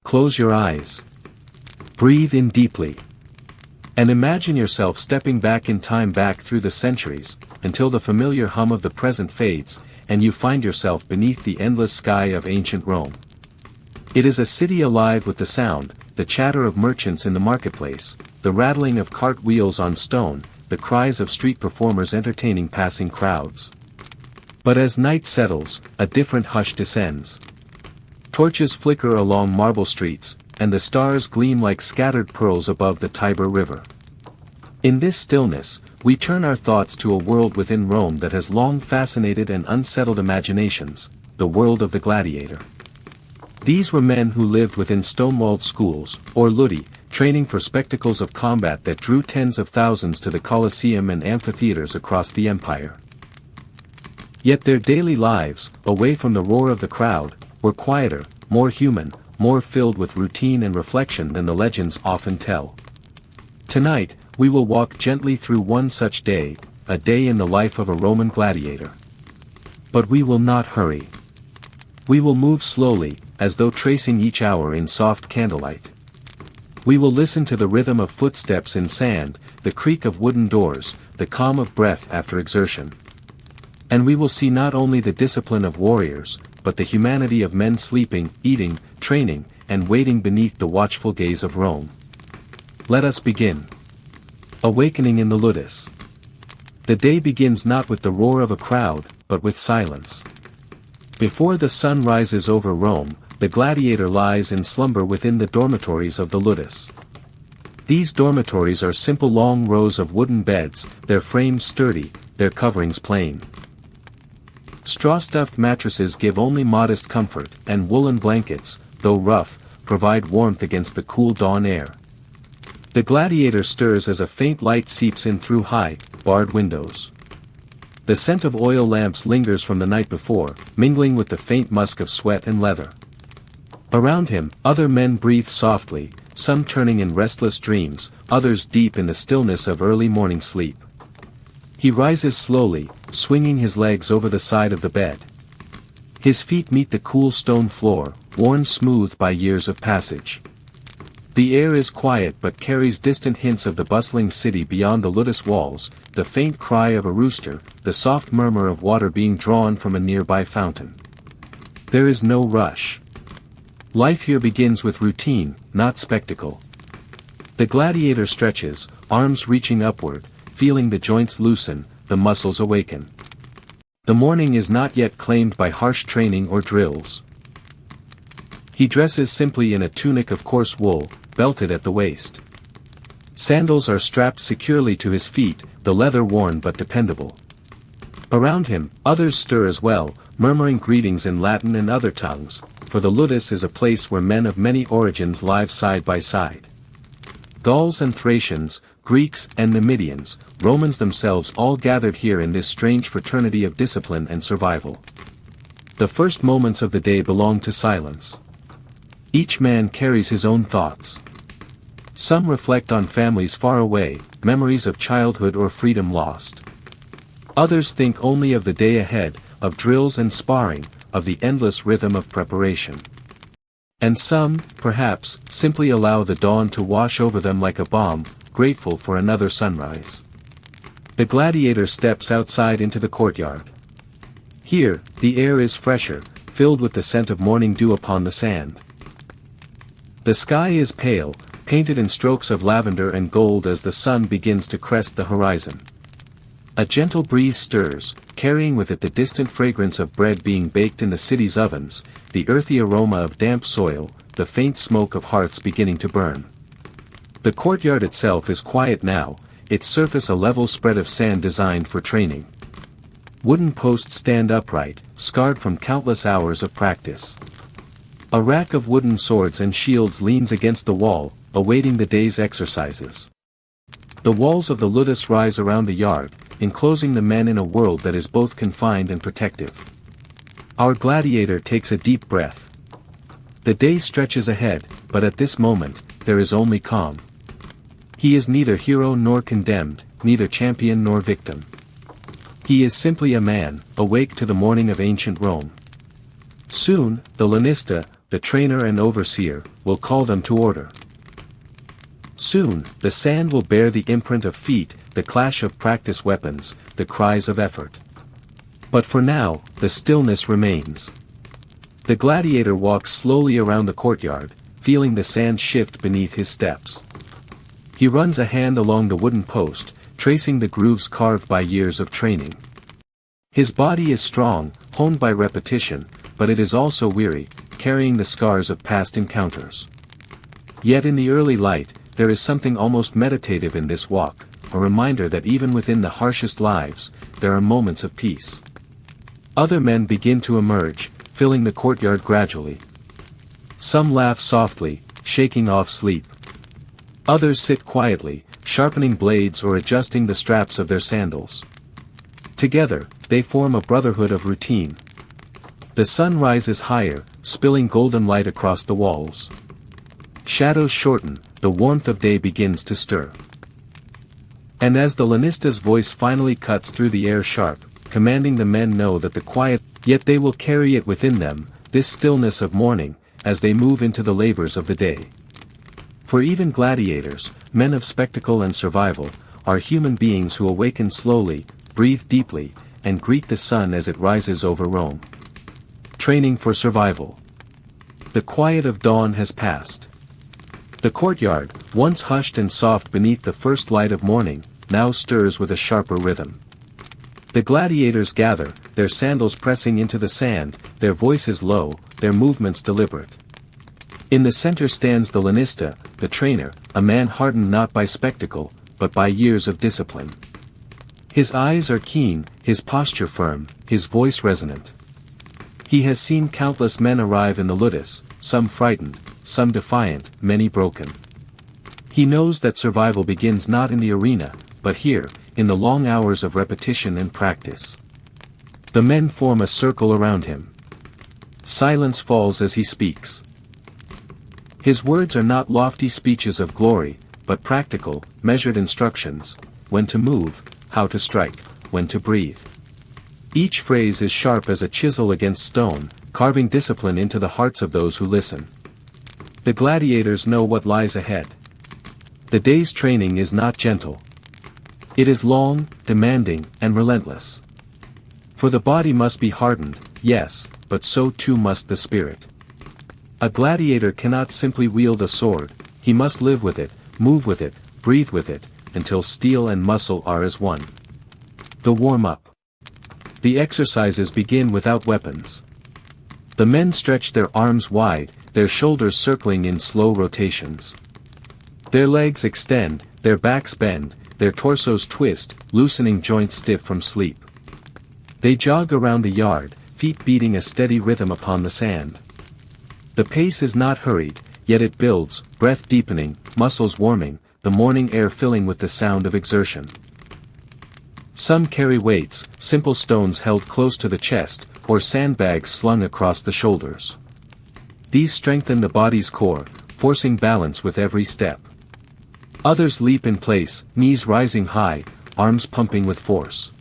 Close your eyes. Breathe in deeply. And imagine yourself stepping back in time, back through the centuries, until the familiar hum of the present fades, and you find yourself beneath the endless sky of ancient Rome. It is a city alive with the sound, the chatter of merchants in the marketplace, the rattling of cart wheels on stone, the cries of street performers entertaining passing crowds. But as night settles, a different hush descends. Torches flicker along marble streets, and the stars gleam like scattered pearls above the Tiber River. In this stillness, we turn our thoughts to a world within Rome that has long fascinated and unsettled imaginations, the world of the gladiator. These were men who lived within stone-walled schools, or ludi, training for spectacles of combat that drew tens of thousands to the Colosseum and amphitheaters across the empire. Yet their daily lives, away from the roar of the crowd, were quieter, more human, more filled with routine and reflection than the legends often tell. Tonight, we will walk gently through one such day, a day in the life of a Roman gladiator. But we will not hurry. We will move slowly, as though tracing each hour in soft candlelight. We will listen to the rhythm of footsteps in sand, the creak of wooden doors, the calm of breath after exertion. And we will see not only the discipline of warriors, but the humanity of men sleeping, eating, training, and waiting beneath the watchful gaze of Rome. Let us begin. Awakening in the Ludus. The day begins not with the roar of a crowd, but with silence. Before the sun rises over Rome, the gladiator lies in slumber within the dormitories of the Ludus. These dormitories are simple long rows of wooden beds, their frames sturdy, their coverings plain. Straw-stuffed mattresses give only modest comfort, and woolen blankets, though rough, provide warmth against the cool dawn air. The gladiator stirs as a faint light seeps in through high, barred windows. The scent of oil lamps lingers from the night before, mingling with the faint musk of sweat and leather. Around him, other men breathe softly, some turning in restless dreams, others deep in the stillness of early morning sleep. He rises slowly, swinging his legs over the side of the bed. His feet meet the cool stone floor, worn smooth by years of passage. The air is quiet but carries distant hints of the bustling city beyond the Ludus walls, the faint cry of a rooster, the soft murmur of water being drawn from a nearby fountain. There is no rush. Life here begins with routine, not spectacle. The gladiator stretches, arms reaching upward, feeling the joints loosen, the muscles awaken. The morning is not yet claimed by harsh training or drills. He dresses simply in a tunic of coarse wool, belted at the waist. Sandals are strapped securely to his feet, the leather worn but dependable. Around him, others stir as well, murmuring greetings in Latin and other tongues, for the Ludus is a place where men of many origins live side by side. Gauls and Thracians, Greeks and Numidians, Romans themselves all gathered here in this strange fraternity of discipline and survival. The first moments of the day belong to silence. Each man carries his own thoughts. Some reflect on families far away, memories of childhood or freedom lost. Others think only of the day ahead, of drills and sparring, of the endless rhythm of preparation. And some, perhaps, simply allow the dawn to wash over them like a balm, grateful for another sunrise. The gladiator steps outside into the courtyard. Here, the air is fresher, filled with the scent of morning dew upon the sand. The sky is pale, painted in strokes of lavender and gold as the sun begins to crest the horizon. A gentle breeze stirs, carrying with it the distant fragrance of bread being baked in the city's ovens, the earthy aroma of damp soil, the faint smoke of hearths beginning to burn. The courtyard itself is quiet now, its surface a level spread of sand designed for training. Wooden posts stand upright, scarred from countless hours of practice. A rack of wooden swords and shields leans against the wall, awaiting the day's exercises. The walls of the Ludus rise around the yard, enclosing the men in a world that is both confined and protective. Our gladiator takes a deep breath. The day stretches ahead, but at this moment, there is only calm. He is neither hero nor condemned, neither champion nor victim. He is simply a man, awake to the morning of ancient Rome. Soon, the lanista, the trainer and overseer, will call them to order. Soon, the sand will bear the imprint of feet, the clash of practice weapons, the cries of effort. But for now, the stillness remains. The gladiator walks slowly around the courtyard, feeling the sand shift beneath his steps. He runs a hand along the wooden post, tracing the grooves carved by years of training. His body is strong, honed by repetition, but it is also weary, carrying the scars of past encounters. Yet in the early light, there is something almost meditative in this walk, a reminder that even within the harshest lives, there are moments of peace. Other men begin to emerge, filling the courtyard gradually. Some laugh softly, shaking off sleep. Others sit quietly, sharpening blades or adjusting the straps of their sandals. Together, they form a brotherhood of routine. The sun rises higher, spilling golden light across the walls. Shadows shorten, the warmth of day begins to stir. And as the Lanista's voice finally cuts through the air sharp, commanding the men know that the quiet, yet they will carry it within them, this stillness of morning, as they move into the labors of the day. For even gladiators, men of spectacle and survival, are human beings who awaken slowly, breathe deeply, and greet the sun as it rises over Rome. Training for survival. The quiet of dawn has passed. The courtyard, once hushed and soft beneath the first light of morning, now stirs with a sharper rhythm. The gladiators gather, their sandals pressing into the sand, their voices low, their movements deliberate. In the center stands the Lanista, the trainer, a man hardened not by spectacle, but by years of discipline. His eyes are keen, his posture firm, his voice resonant. He has seen countless men arrive in the ludus, some frightened, some defiant, many broken. He knows that survival begins not in the arena, but here, in the long hours of repetition and practice. The men form a circle around him. Silence falls as he speaks. His words are not lofty speeches of glory, but practical, measured instructions, when to move, how to strike, when to breathe. Each phrase is sharp as a chisel against stone, carving discipline into the hearts of those who listen. The gladiators know what lies ahead. The day's training is not gentle. It is long, demanding, and relentless. For the body must be hardened, yes, but so too must the spirit. A gladiator cannot simply wield a sword, he must live with it, move with it, breathe with it, until steel and muscle are as one. The warm-up. The exercises begin without weapons. The men stretch their arms wide, their shoulders circling in slow rotations. Their legs extend, their backs bend, their torsos twist, loosening joints stiff from sleep. They jog around the yard, feet beating a steady rhythm upon the sand. The pace is not hurried, yet it builds, breath deepening, muscles warming, the morning air filling with the sound of exertion. Some carry weights, simple stones held close to the chest, or sandbags slung across the shoulders. These strengthen the body's core, forcing balance with every step. Others leap in place, knees rising high, arms pumping with force.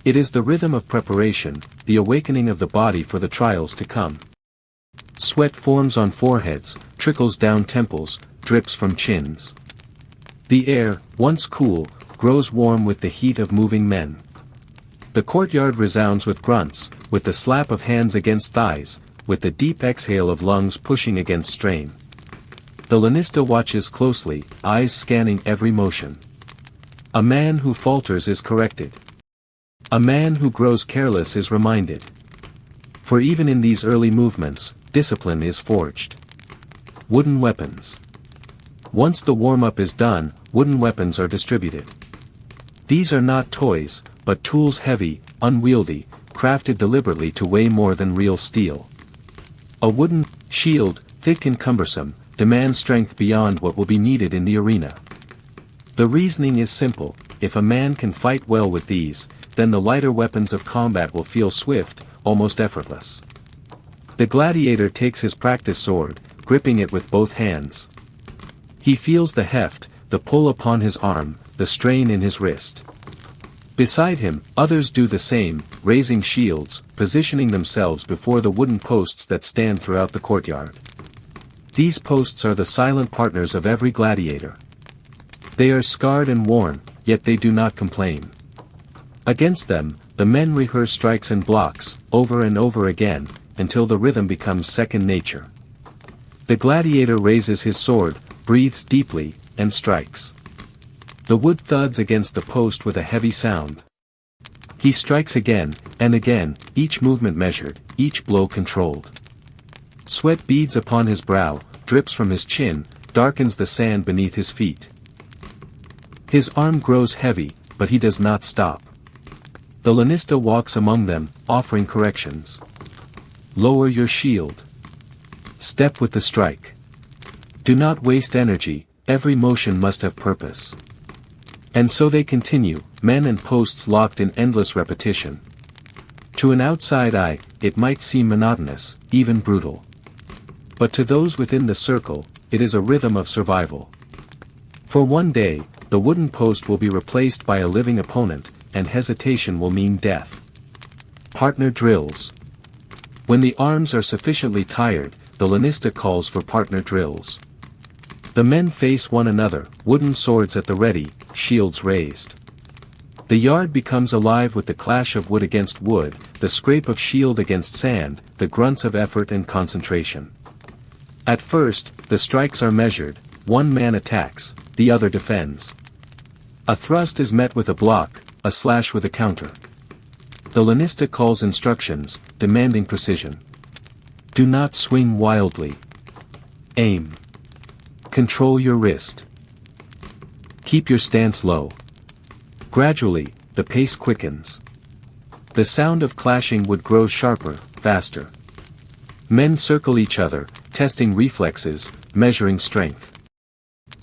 It is the rhythm of preparation, the awakening of the body for the trials to come. Sweat forms on foreheads, trickles down temples, drips from chins. The air, once cool, grows warm with the heat of moving men. The courtyard resounds with grunts, with the slap of hands against thighs, with the deep exhale of lungs pushing against strain. The Lanista watches closely, eyes scanning every motion. A man who falters is corrected. A man who grows careless is reminded. For even in these early movements, discipline is forged. Wooden weapons. Once the warm-up is done, wooden weapons are distributed. These are not toys, but tools heavy, unwieldy, crafted deliberately to weigh more than real steel. A wooden shield, thick and cumbersome, demands strength beyond what will be needed in the arena. The reasoning is simple: if a man can fight well with these, then the lighter weapons of combat will feel swift, almost effortless. The gladiator takes his practice sword, gripping it with both hands. He feels the heft, the pull upon his arm, the strain in his wrist. Beside him, others do the same, raising shields, positioning themselves before the wooden posts that stand throughout the courtyard. These posts are the silent partners of every gladiator. They are scarred and worn, yet they do not complain. Against them, the men rehearse strikes and blocks, over and over again, until the rhythm becomes second nature. The gladiator raises his sword, breathes deeply, and strikes. The wood thuds against the post with a heavy sound. He strikes again, and again, each movement measured, each blow controlled. Sweat beads upon his brow, drips from his chin, darkens the sand beneath his feet. His arm grows heavy, but he does not stop. The lanista walks among them, offering corrections. Lower your shield. Step with the strike. Do not waste energy, every motion must have purpose. And so they continue, men and posts locked in endless repetition. To an outside eye, it might seem monotonous, even brutal. But to those within the circle, it is a rhythm of survival. For one day, the wooden post will be replaced by a living opponent, and hesitation will mean death. Partner drills. When the arms are sufficiently tired, the lanista calls for partner drills. The men face one another, wooden swords at the ready, shields raised. The yard becomes alive with the clash of wood against wood, the scrape of shield against sand, the grunts of effort and concentration. At first, the strikes are measured, one man attacks, the other defends. A thrust is met with a block, a slash with a counter. The lanista calls instructions, demanding precision. Do not swing wildly. Aim. Control your wrist. Keep your stance low. Gradually, the pace quickens. The sound of clashing wood grows sharper, faster. Men circle each other, testing reflexes, measuring strength.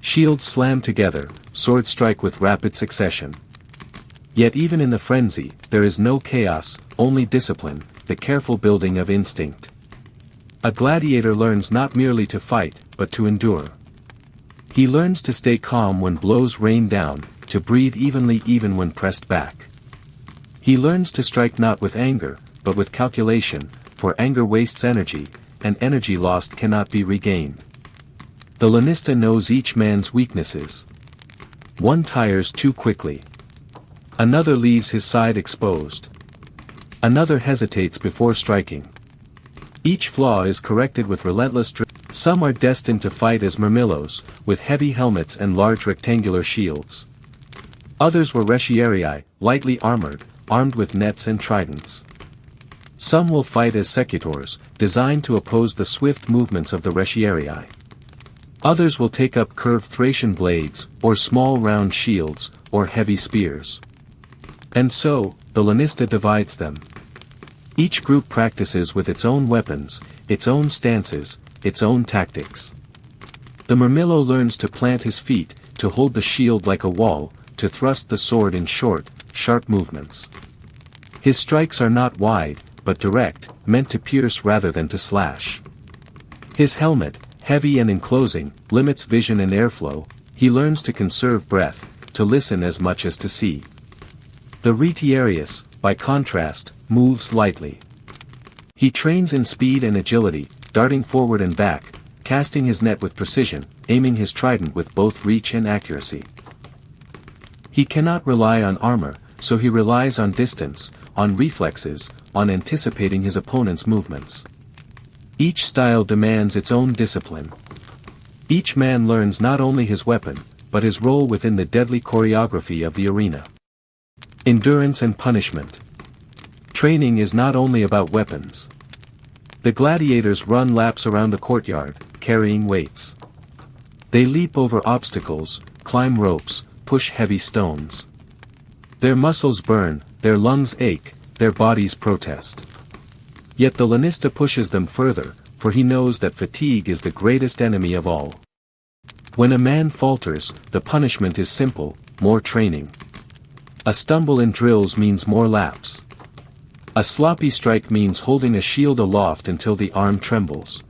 Shields slam together, swords strike with rapid succession. Yet even in the frenzy, there is no chaos, only discipline, the careful building of instinct. A gladiator learns not merely to fight, but to endure. He learns to stay calm when blows rain down, to breathe evenly even when pressed back. He learns to strike not with anger, but with calculation, for anger wastes energy, and energy lost cannot be regained. The lanista knows each man's weaknesses. One tires too quickly. Another leaves his side exposed. Another hesitates before striking. Each flaw is corrected with relentless drill. Some are destined to fight as murmillos, with heavy helmets and large rectangular shields. Others were retiarii, lightly armored, armed with nets and tridents. Some will fight as secutors, designed to oppose the swift movements of the retiarii. Others will take up curved Thracian blades, or small round shields, or heavy spears. And so, the lanista divides them. Each group practices with its own weapons, its own stances, its own tactics. The murmillo learns to plant his feet, to hold the shield like a wall, to thrust the sword in short, sharp movements. His strikes are not wide, but direct, meant to pierce rather than to slash. His helmet, heavy and enclosing, limits vision and airflow. He learns to conserve breath, to listen as much as to see. The retiarius, by contrast, moves lightly. He trains in speed and agility, darting forward and back, casting his net with precision, aiming his trident with both reach and accuracy. He cannot rely on armor, so he relies on distance, on reflexes, on anticipating his opponent's movements. Each style demands its own discipline. Each man learns not only his weapon, but his role within the deadly choreography of the arena. Endurance and punishment. Training is not only about weapons. The gladiators run laps around the courtyard, carrying weights. They leap over obstacles, climb ropes, push heavy stones. Their muscles burn, their lungs ache, their bodies protest. Yet the lanista pushes them further, for he knows that fatigue is the greatest enemy of all. When a man falters, the punishment is simple, more training. A stumble in drills means more laps. A sloppy strike means holding a shield aloft until the arm trembles.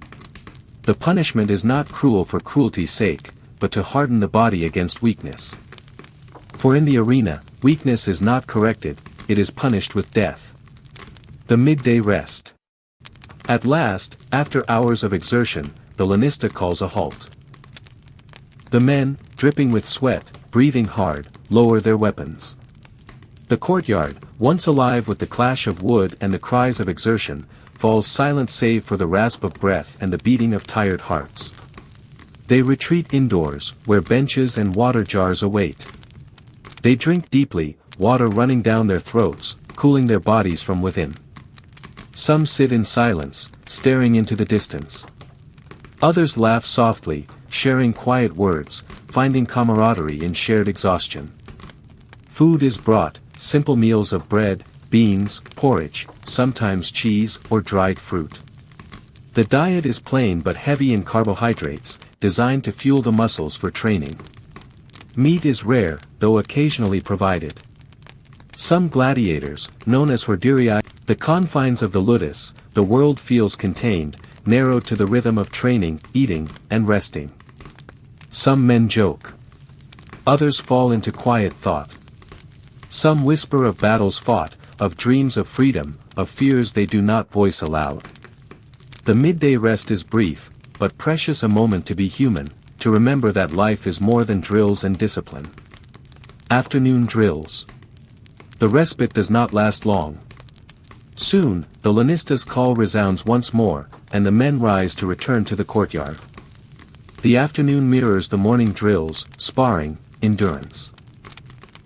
The punishment is not cruel for cruelty's sake, but to harden the body against weakness. For in the arena, weakness is not corrected, it is punished with death. The midday rest. At last, after hours of exertion, the lanista calls a halt. The men, dripping with sweat, breathing hard, lower their weapons. The courtyard, once alive with the clash of wood and the cries of exertion, falls silent save for the rasp of breath and the beating of tired hearts. They retreat indoors, where benches and water jars await. They drink deeply, water running down their throats, cooling their bodies from within. Some sit in silence, staring into the distance. Others laugh softly, sharing quiet words, finding camaraderie in shared exhaustion. Food is brought, simple meals of bread, beans, porridge, sometimes cheese or dried fruit. The diet is plain but heavy in carbohydrates, designed to fuel the muscles for training. Meat is rare, though occasionally provided. Some gladiators, known as horderii, the confines of the ludus, the world feels contained, narrowed to the rhythm of training, eating, and resting. Some men joke. Others fall into quiet thought. Some whisper of battles fought, of dreams of freedom, of fears they do not voice aloud. The midday rest is brief, but precious a moment to be human, to remember that life is more than drills and discipline. Afternoon drills. The respite does not last long. Soon, the lanista's call resounds once more, and the men rise to return to the courtyard. The afternoon mirrors the morning drills, sparring, endurance.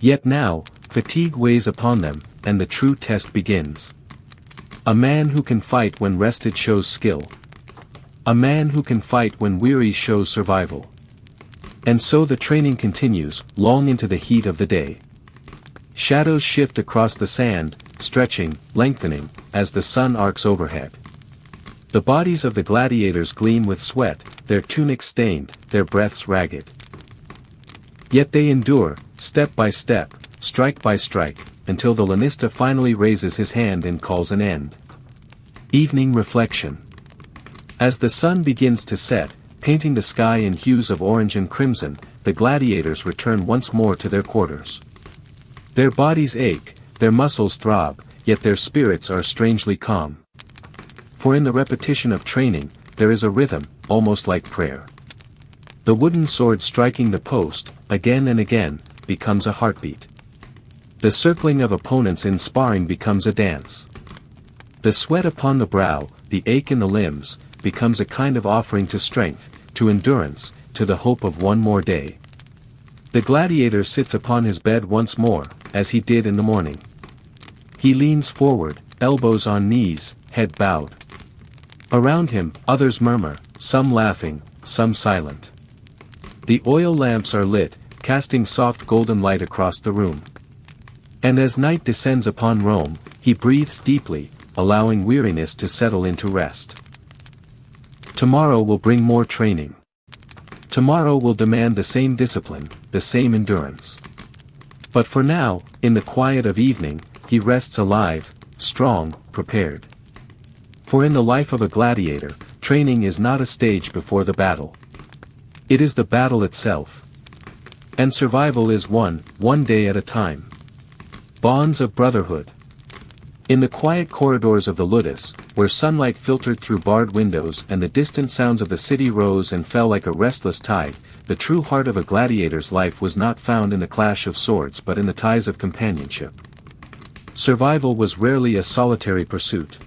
Yet now, fatigue weighs upon them, and the true test begins. A man who can fight when rested shows skill. A man who can fight when weary shows survival. And so the training continues, long into the heat of the day. Shadows shift across the sand, stretching, lengthening, as the sun arcs overhead. The bodies of the gladiators gleam with sweat, their tunics stained, their breaths ragged. Yet they endure, step by step, strike by strike, until the lanista finally raises his hand and calls an end. Evening reflection. As the sun begins to set, painting the sky in hues of orange and crimson, the gladiators return once more to their quarters. Their bodies ache, their muscles throb, yet their spirits are strangely calm. For in the repetition of training, there is a rhythm, almost like prayer. The wooden sword striking the post, again and again, becomes a heartbeat. The circling of opponents in sparring becomes a dance. The sweat upon the brow, the ache in the limbs, becomes a kind of offering to strength, to endurance, to the hope of one more day. The gladiator sits upon his bed once more, as he did in the morning. He leans forward, elbows on knees, head bowed. Around him, others murmur, some laughing, some silent. The oil lamps are lit, casting soft golden light across the room. And as night descends upon Rome, he breathes deeply, allowing weariness to settle into rest. Tomorrow will bring more training. Tomorrow will demand the same discipline, the same endurance. But for now, in the quiet of evening, he rests alive, strong, prepared. For in the life of a gladiator, training is not a stage before the battle. It is the battle itself. And survival is one day at a time. Bonds of brotherhood. In the quiet corridors of the ludus, where sunlight filtered through barred windows and the distant sounds of the city rose and fell like a restless tide, the true heart of a gladiator's life was not found in the clash of swords but in the ties of companionship. Survival was rarely a solitary pursuit.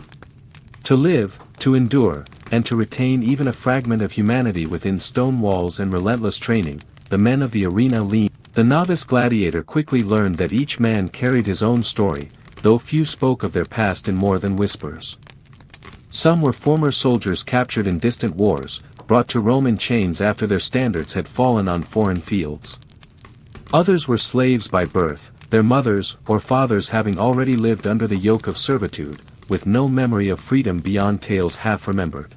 To live, to endure, and to retain even a fragment of humanity within stone walls and relentless training, the men of the arena leaned. The novice gladiator quickly learned that each man carried his own story, though few spoke of their past in more than whispers. Some were former soldiers captured in distant wars, brought to Rome in chains after their standards had fallen on foreign fields. Others were slaves by birth, their mothers or fathers having already lived under the yoke of servitude, with no memory of freedom beyond tales half remembered.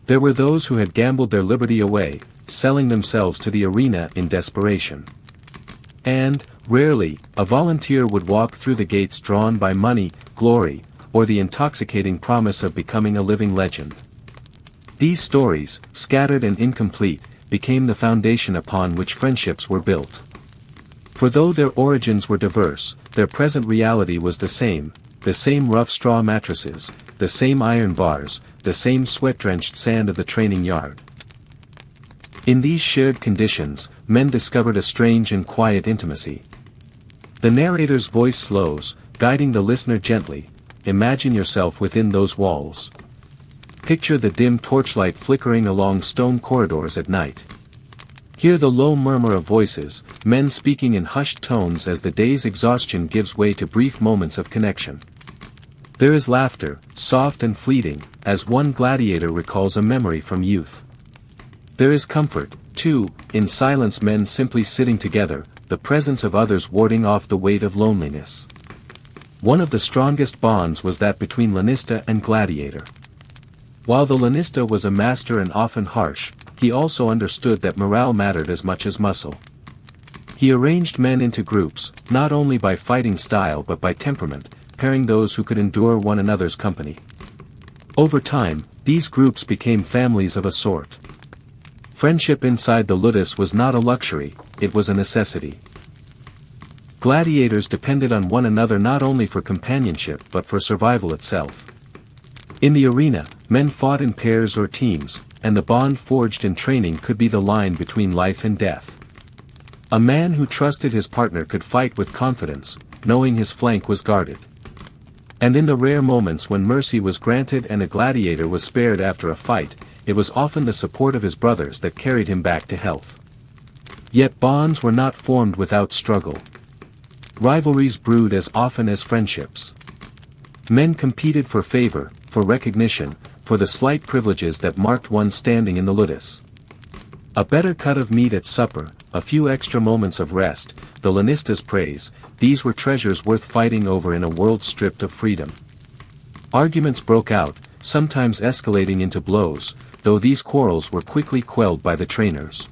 There were those who had gambled their liberty away, selling themselves to the arena in desperation. And, rarely, a volunteer would walk through the gates drawn by money, glory, or the intoxicating promise of becoming a living legend. These stories, scattered and incomplete, became the foundation upon which friendships were built. For though their origins were diverse, their present reality was the same rough straw mattresses, the same iron bars, the same sweat-drenched sand of the training yard. In these shared conditions, men discovered a strange and quiet intimacy. The narrator's voice slows, guiding the listener gently. Imagine yourself within those walls. Picture the dim torchlight flickering along stone corridors at night. Hear the low murmur of voices, men speaking in hushed tones as the day's exhaustion gives way to brief moments of connection. There is laughter, soft and fleeting, as one gladiator recalls a memory from youth. There is comfort, too, in silence, men simply sitting together, the presence of others warding off the weight of loneliness. One of the strongest bonds was that between lanista and gladiator. While the lanista was a master and often harsh, he also understood that morale mattered as much as muscle. He arranged men into groups, not only by fighting style but by temperament, pairing those who could endure one another's company. Over time, these groups became families of a sort. Friendship inside the ludus was not a luxury, it was a necessity. Gladiators depended on one another not only for companionship but for survival itself. In the arena, men fought in pairs or teams, and the bond forged in training could be the line between life and death. A man who trusted his partner could fight with confidence, knowing his flank was guarded. And in the rare moments when mercy was granted and a gladiator was spared after a fight, it was often the support of his brothers that carried him back to health. Yet bonds were not formed without struggle. Rivalries brewed as often as friendships. Men competed for favor, for recognition, for the slight privileges that marked one's standing in the ludus. A better cut of meat at supper, a few extra moments of rest, the lanista's praise, these were treasures worth fighting over in a world stripped of freedom. Arguments broke out, sometimes escalating into blows, though these quarrels were quickly quelled by the trainers.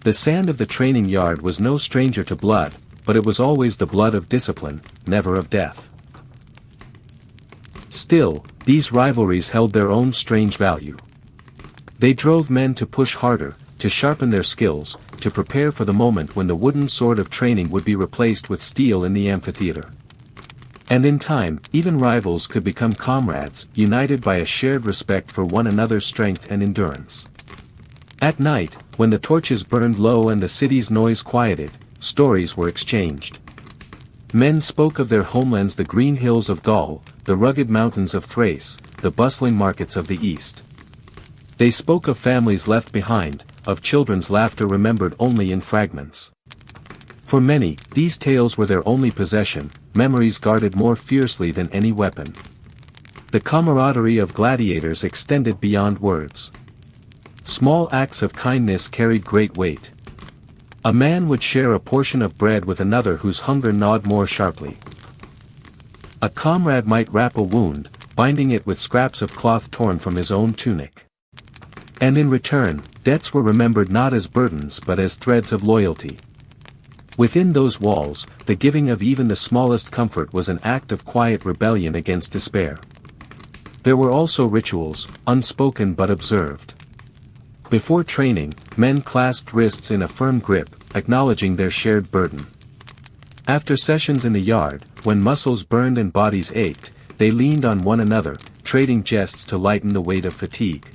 The sand of the training yard was no stranger to blood, but it was always the blood of discipline, never of death. Still, these rivalries held their own strange value. They drove men to push harder, to sharpen their skills, to prepare for the moment when the wooden sword of training would be replaced with steel in the amphitheater. And in time, even rivals could become comrades, united by a shared respect for one another's strength and endurance. At night, when the torches burned low and the city's noise quieted, stories were exchanged. Men spoke of their homelands, the green hills of Gaul, the rugged mountains of Thrace, the bustling markets of the east. They spoke of families left behind, of children's laughter remembered only in fragments. For many, these tales were their only possession, memories guarded more fiercely than any weapon. The camaraderie of gladiators extended beyond words. Small acts of kindness carried great weight. A man would share a portion of bread with another whose hunger gnawed more sharply. A comrade might wrap a wound, binding it with scraps of cloth torn from his own tunic. And in return, debts were remembered not as burdens but as threads of loyalty. Within those walls, the giving of even the smallest comfort was an act of quiet rebellion against despair. There were also rituals, unspoken but observed. Before training, men clasped wrists in a firm grip, acknowledging their shared burden. After sessions in the yard, when muscles burned and bodies ached, they leaned on one another, trading jests to lighten the weight of fatigue.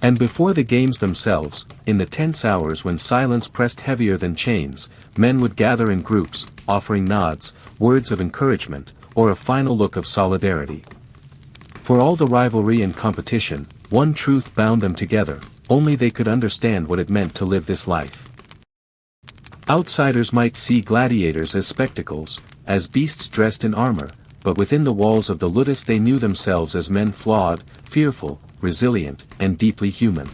And before the games themselves, in the tense hours when silence pressed heavier than chains, men would gather in groups, offering nods, words of encouragement, or a final look of solidarity. For all the rivalry and competition, one truth bound them together: only they could understand what it meant to live this life. Outsiders might see gladiators as spectacles, as beasts dressed in armor, but within the walls of the ludus they knew themselves as men flawed, fearful, resilient, and deeply human.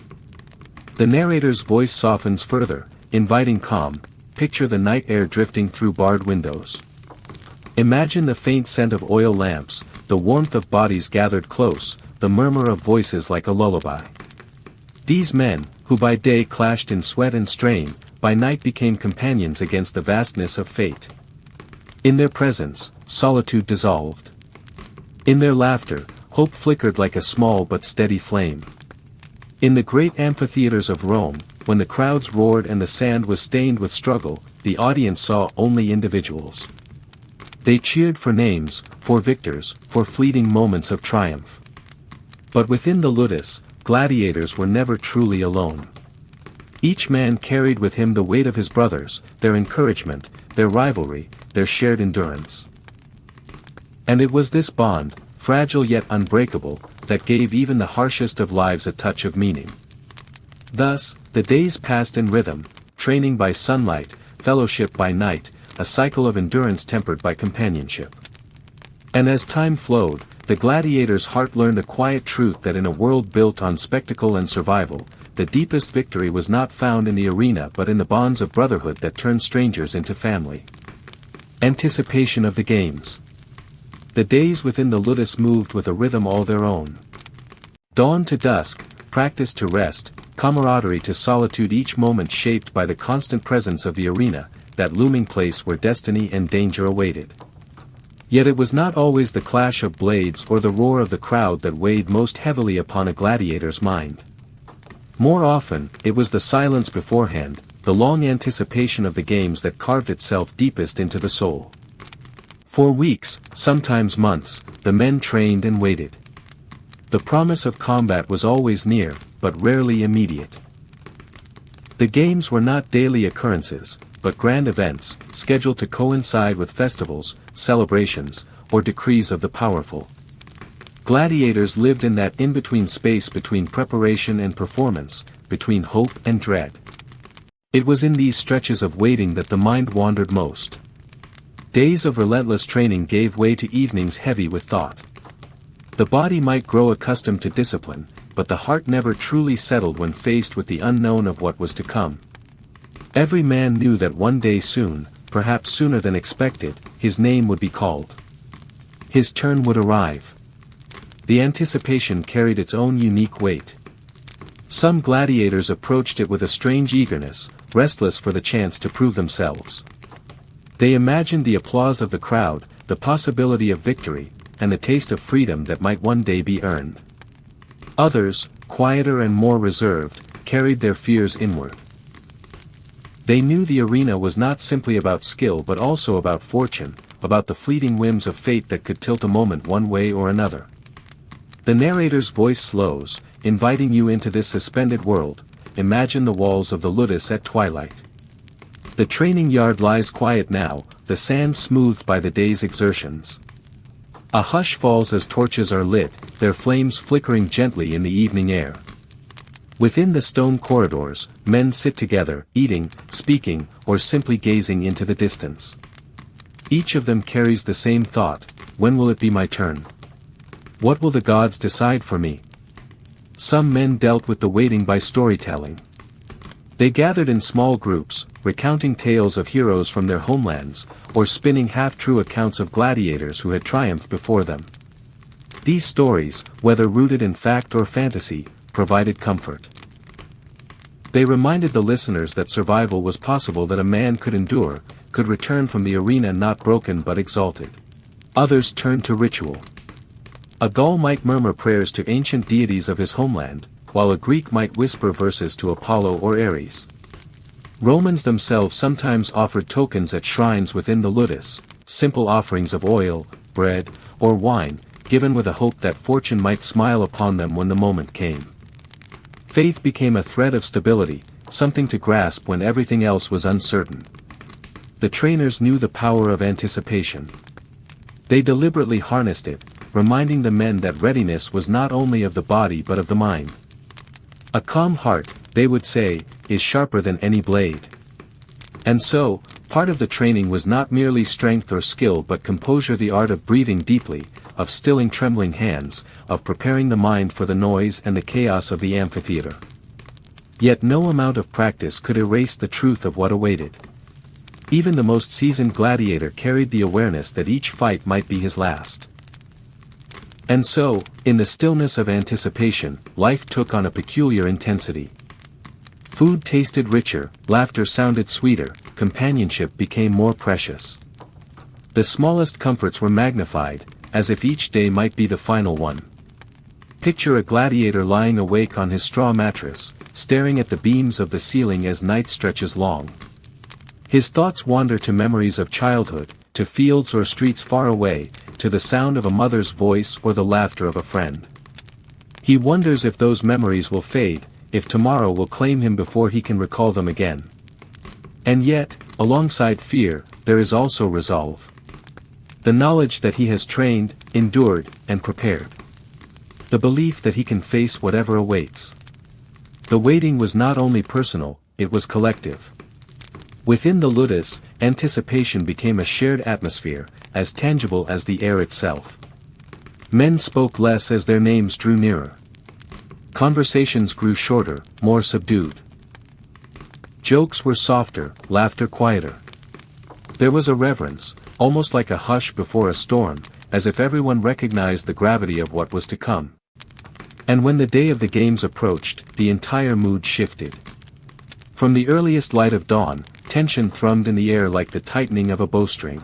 The narrator's voice softens further, inviting calm. Picture the night air drifting through barred windows. Imagine the faint scent of oil lamps, the warmth of bodies gathered close, the murmur of voices like a lullaby. These men, who by day clashed in sweat and strain, by night became companions against the vastness of fate. In their presence, solitude dissolved. In their laughter, hope flickered like a small but steady flame. In the great amphitheaters of Rome, when the crowds roared and the sand was stained with struggle, the audience saw only individuals. They cheered for names, for victors, for fleeting moments of triumph. But within the ludus, gladiators were never truly alone. Each man carried with him the weight of his brothers, their encouragement, their rivalry, their shared endurance. And it was this bond, fragile yet unbreakable, that gave even the harshest of lives a touch of meaning. Thus, the days passed in rhythm, training by sunlight, fellowship by night, a cycle of endurance tempered by companionship. And as time flowed, the gladiator's heart learned a quiet truth that in a world built on spectacle and survival, the deepest victory was not found in the arena but in the bonds of brotherhood that turned strangers into family. Anticipation of the games. The days within the ludus moved with a rhythm all their own. Dawn to dusk, practice to rest, camaraderie to solitude, each moment shaped by the constant presence of the arena, that looming place where destiny and danger awaited. Yet it was not always the clash of blades or the roar of the crowd that weighed most heavily upon a gladiator's mind. More often, it was the silence beforehand, the long anticipation of the games that carved itself deepest into the soul. For weeks, sometimes months, the men trained and waited. The promise of combat was always near, but rarely immediate. The games were not daily occurrences, but grand events, scheduled to coincide with festivals, celebrations, or decrees of the powerful. Gladiators lived in that in-between space between preparation and performance, between hope and dread. It was in these stretches of waiting that the mind wandered most. Days of relentless training gave way to evenings heavy with thought. The body might grow accustomed to discipline, but the heart never truly settled when faced with the unknown of what was to come. Every man knew that one day soon, perhaps sooner than expected, his name would be called. His turn would arrive. The anticipation carried its own unique weight. Some gladiators approached it with a strange eagerness, restless for the chance to prove themselves. They imagined the applause of the crowd, the possibility of victory, and the taste of freedom that might one day be earned. Others, quieter and more reserved, carried their fears inward. They knew the arena was not simply about skill but also about fortune, about the fleeting whims of fate that could tilt a moment one way or another. The narrator's voice slows, inviting you into this suspended world. Imagine the walls of the ludus at twilight. The training yard lies quiet now, the sand smoothed by the day's exertions. A hush falls as torches are lit, their flames flickering gently in the evening air. Within the stone corridors, men sit together, eating, speaking, or simply gazing into the distance. Each of them carries the same thought: when will it be my turn? What will the gods decide for me? Some men dealt with the waiting by storytelling. They gathered in small groups, recounting tales of heroes from their homelands, or spinning half-true accounts of gladiators who had triumphed before them. These stories, whether rooted in fact or fantasy, provided comfort. They reminded the listeners that survival was possible, that a man could endure, could return from the arena not broken but exalted. Others turned to ritual. A Gaul might murmur prayers to ancient deities of his homeland, while a Greek might whisper verses to Apollo or Ares. Romans themselves sometimes offered tokens at shrines within the ludus, simple offerings of oil, bread, or wine, given with a hope that fortune might smile upon them when the moment came. Faith became a thread of stability, something to grasp when everything else was uncertain. The trainers knew the power of anticipation. They deliberately harnessed it, reminding the men that readiness was not only of the body but of the mind. A calm heart, they would say, is sharper than any blade. And so, part of the training was not merely strength or skill but composure, the art of breathing deeply, of stilling trembling hands, of preparing the mind for the noise and the chaos of the amphitheater. Yet no amount of practice could erase the truth of what awaited. Even the most seasoned gladiator carried the awareness that each fight might be his last. And so, in the stillness of anticipation, life took on a peculiar intensity. Food tasted richer, laughter sounded sweeter, companionship became more precious. The smallest comforts were magnified, as if each day might be the final one. Picture a gladiator lying awake on his straw mattress, staring at the beams of the ceiling as night stretches long. His thoughts wander to memories of childhood, to fields or streets far away, to the sound of a mother's voice or the laughter of a friend. He wonders if those memories will fade, if tomorrow will claim him before he can recall them again. And yet, alongside fear, there is also resolve. The knowledge that he has trained, endured, and prepared. The belief that he can face whatever awaits. The waiting was not only personal, it was collective. Within the ludus, anticipation became a shared atmosphere, as tangible as the air itself. Men spoke less as their names drew nearer. Conversations grew shorter, more subdued. Jokes were softer, laughter quieter. There was a reverence, almost like a hush before a storm, as if everyone recognized the gravity of what was to come. And when the day of the games approached, the entire mood shifted. From the earliest light of dawn, tension thrummed in the air like the tightening of a bowstring.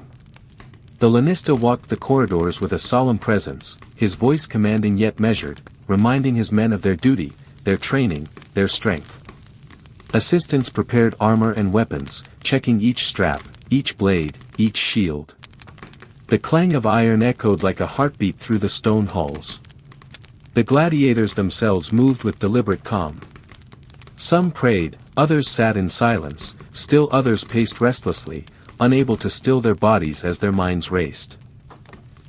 The lanista walked the corridors with a solemn presence, his voice commanding yet measured, reminding his men of their duty, their training, their strength. Assistants prepared armor and weapons, checking each strap, each blade, each shield. The clang of iron echoed like a heartbeat through the stone halls. The gladiators themselves moved with deliberate calm. Some prayed, others sat in silence, still others paced restlessly, unable to still their bodies as their minds raced.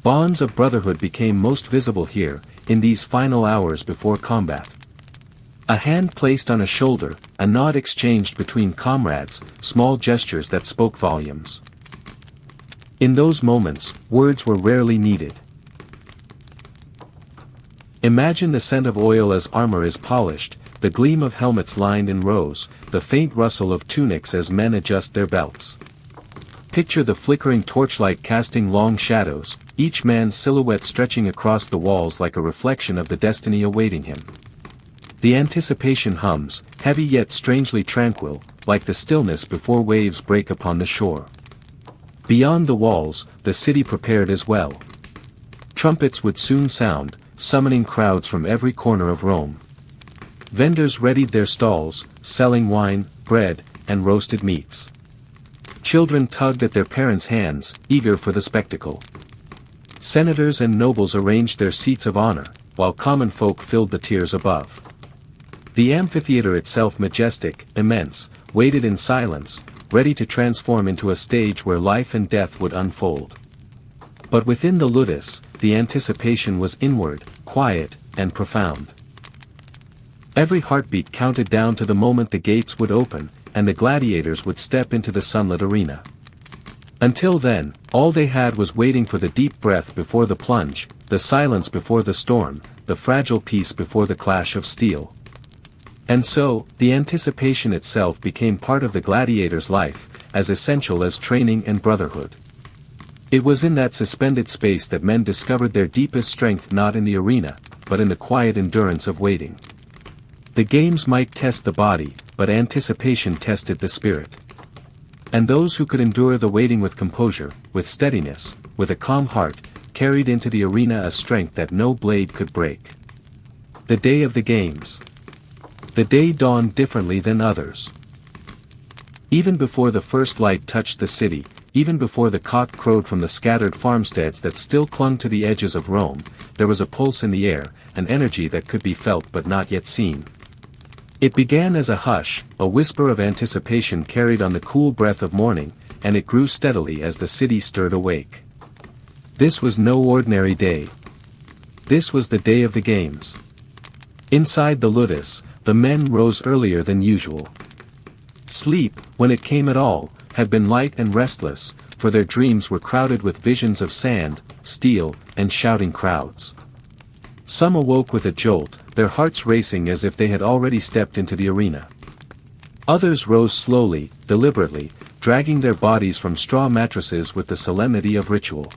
Bonds of brotherhood became most visible here, in these final hours before combat. A hand placed on a shoulder, a nod exchanged between comrades, small gestures that spoke volumes. In those moments, words were rarely needed. Imagine the scent of oil as armor is polished, the gleam of helmets lined in rows, the faint rustle of tunics as men adjust their belts. Picture the flickering torchlight casting long shadows, each man's silhouette stretching across the walls like a reflection of the destiny awaiting him. The anticipation hums, heavy yet strangely tranquil, like the stillness before waves break upon the shore. Beyond the walls, the city prepared as well. Trumpets would soon sound, summoning crowds from every corner of Rome. Vendors readied their stalls, selling wine, bread, and roasted meats. Children tugged at their parents' hands, eager for the spectacle. Senators and nobles arranged their seats of honor, while common folk filled the tiers above. The amphitheater itself, majestic, immense, waited in silence, ready to transform into a stage where life and death would unfold. But within the ludus, the anticipation was inward, quiet, and profound. Every heartbeat counted down to the moment the gates would open, and the gladiators would step into the sunlit arena. Until then, all they had was waiting for the deep breath before the plunge, the silence before the storm, the fragile peace before the clash of steel. And so, the anticipation itself became part of the gladiator's life, as essential as training and brotherhood. It was in that suspended space that men discovered their deepest strength, not in the arena, but in the quiet endurance of waiting. The games might test the body, but anticipation tested the spirit. And those who could endure the waiting with composure, with steadiness, with a calm heart, carried into the arena a strength that no blade could break. The day of the games. The day dawned differently than others. Even before the first light touched the city, even before the cock crowed from the scattered farmsteads that still clung to the edges of Rome, there was a pulse in the air, an energy that could be felt but not yet seen. It began as a hush, a whisper of anticipation carried on the cool breath of morning, and it grew steadily as the city stirred awake. This was no ordinary day. This was the day of the games. Inside the ludus, the men rose earlier than usual. Sleep, when it came at all, had been light and restless, for their dreams were crowded with visions of sand, steel, and shouting crowds. Some awoke with a jolt, their hearts racing as if they had already stepped into the arena. Others rose slowly, deliberately, dragging their bodies from straw mattresses with the solemnity of ritual.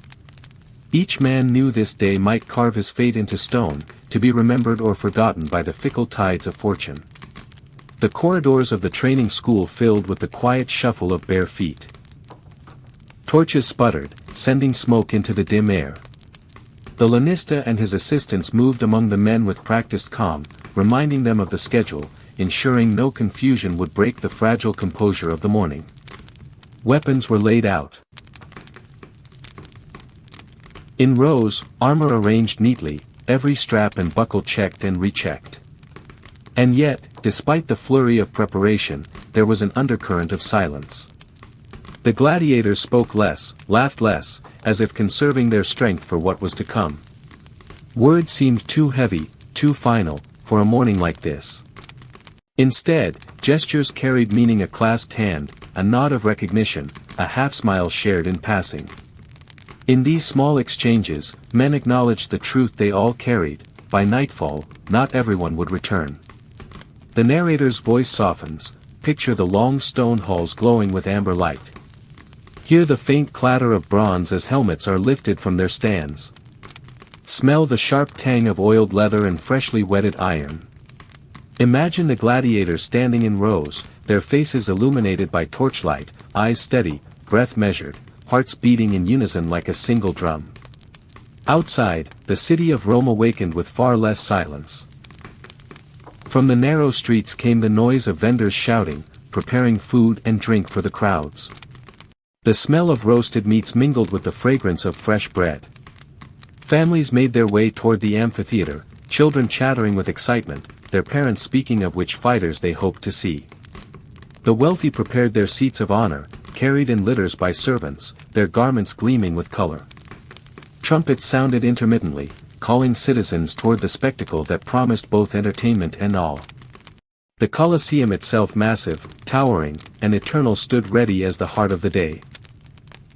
Each man knew this day might carve his fate into stone, to be remembered or forgotten by the fickle tides of fortune. The corridors of the training school filled with the quiet shuffle of bare feet. Torches sputtered, sending smoke into the dim air. The lanista and his assistants moved among the men with practiced calm, reminding them of the schedule, ensuring no confusion would break the fragile composure of the morning. Weapons were laid out. In rows, armor arranged neatly, every strap and buckle checked and rechecked. And yet, despite the flurry of preparation, there was an undercurrent of silence. The gladiators spoke less, laughed less, as if conserving their strength for what was to come. Words seemed too heavy, too final, for a morning like this. Instead, gestures carried meaning: a clasped hand, a nod of recognition, a half-smile shared in passing. In these small exchanges, men acknowledged the truth they all carried: by nightfall, not everyone would return. The narrator's voice softens: picture the long stone halls glowing with amber light. Hear the faint clatter of bronze as helmets are lifted from their stands. Smell the sharp tang of oiled leather and freshly whetted iron. Imagine the gladiators standing in rows, their faces illuminated by torchlight, eyes steady, breath measured, hearts beating in unison like a single drum. Outside, the city of Rome awakened with far less silence. From the narrow streets came the noise of vendors shouting, preparing food and drink for the crowds. The smell of roasted meats mingled with the fragrance of fresh bread. Families made their way toward the amphitheater, children chattering with excitement, their parents speaking of which fighters they hoped to see. The wealthy prepared their seats of honor, carried in litters by servants, their garments gleaming with color. Trumpets sounded intermittently, calling citizens toward the spectacle that promised both entertainment and awe. The Colosseum itself, massive, towering, and eternal, stood ready as the heart of the day.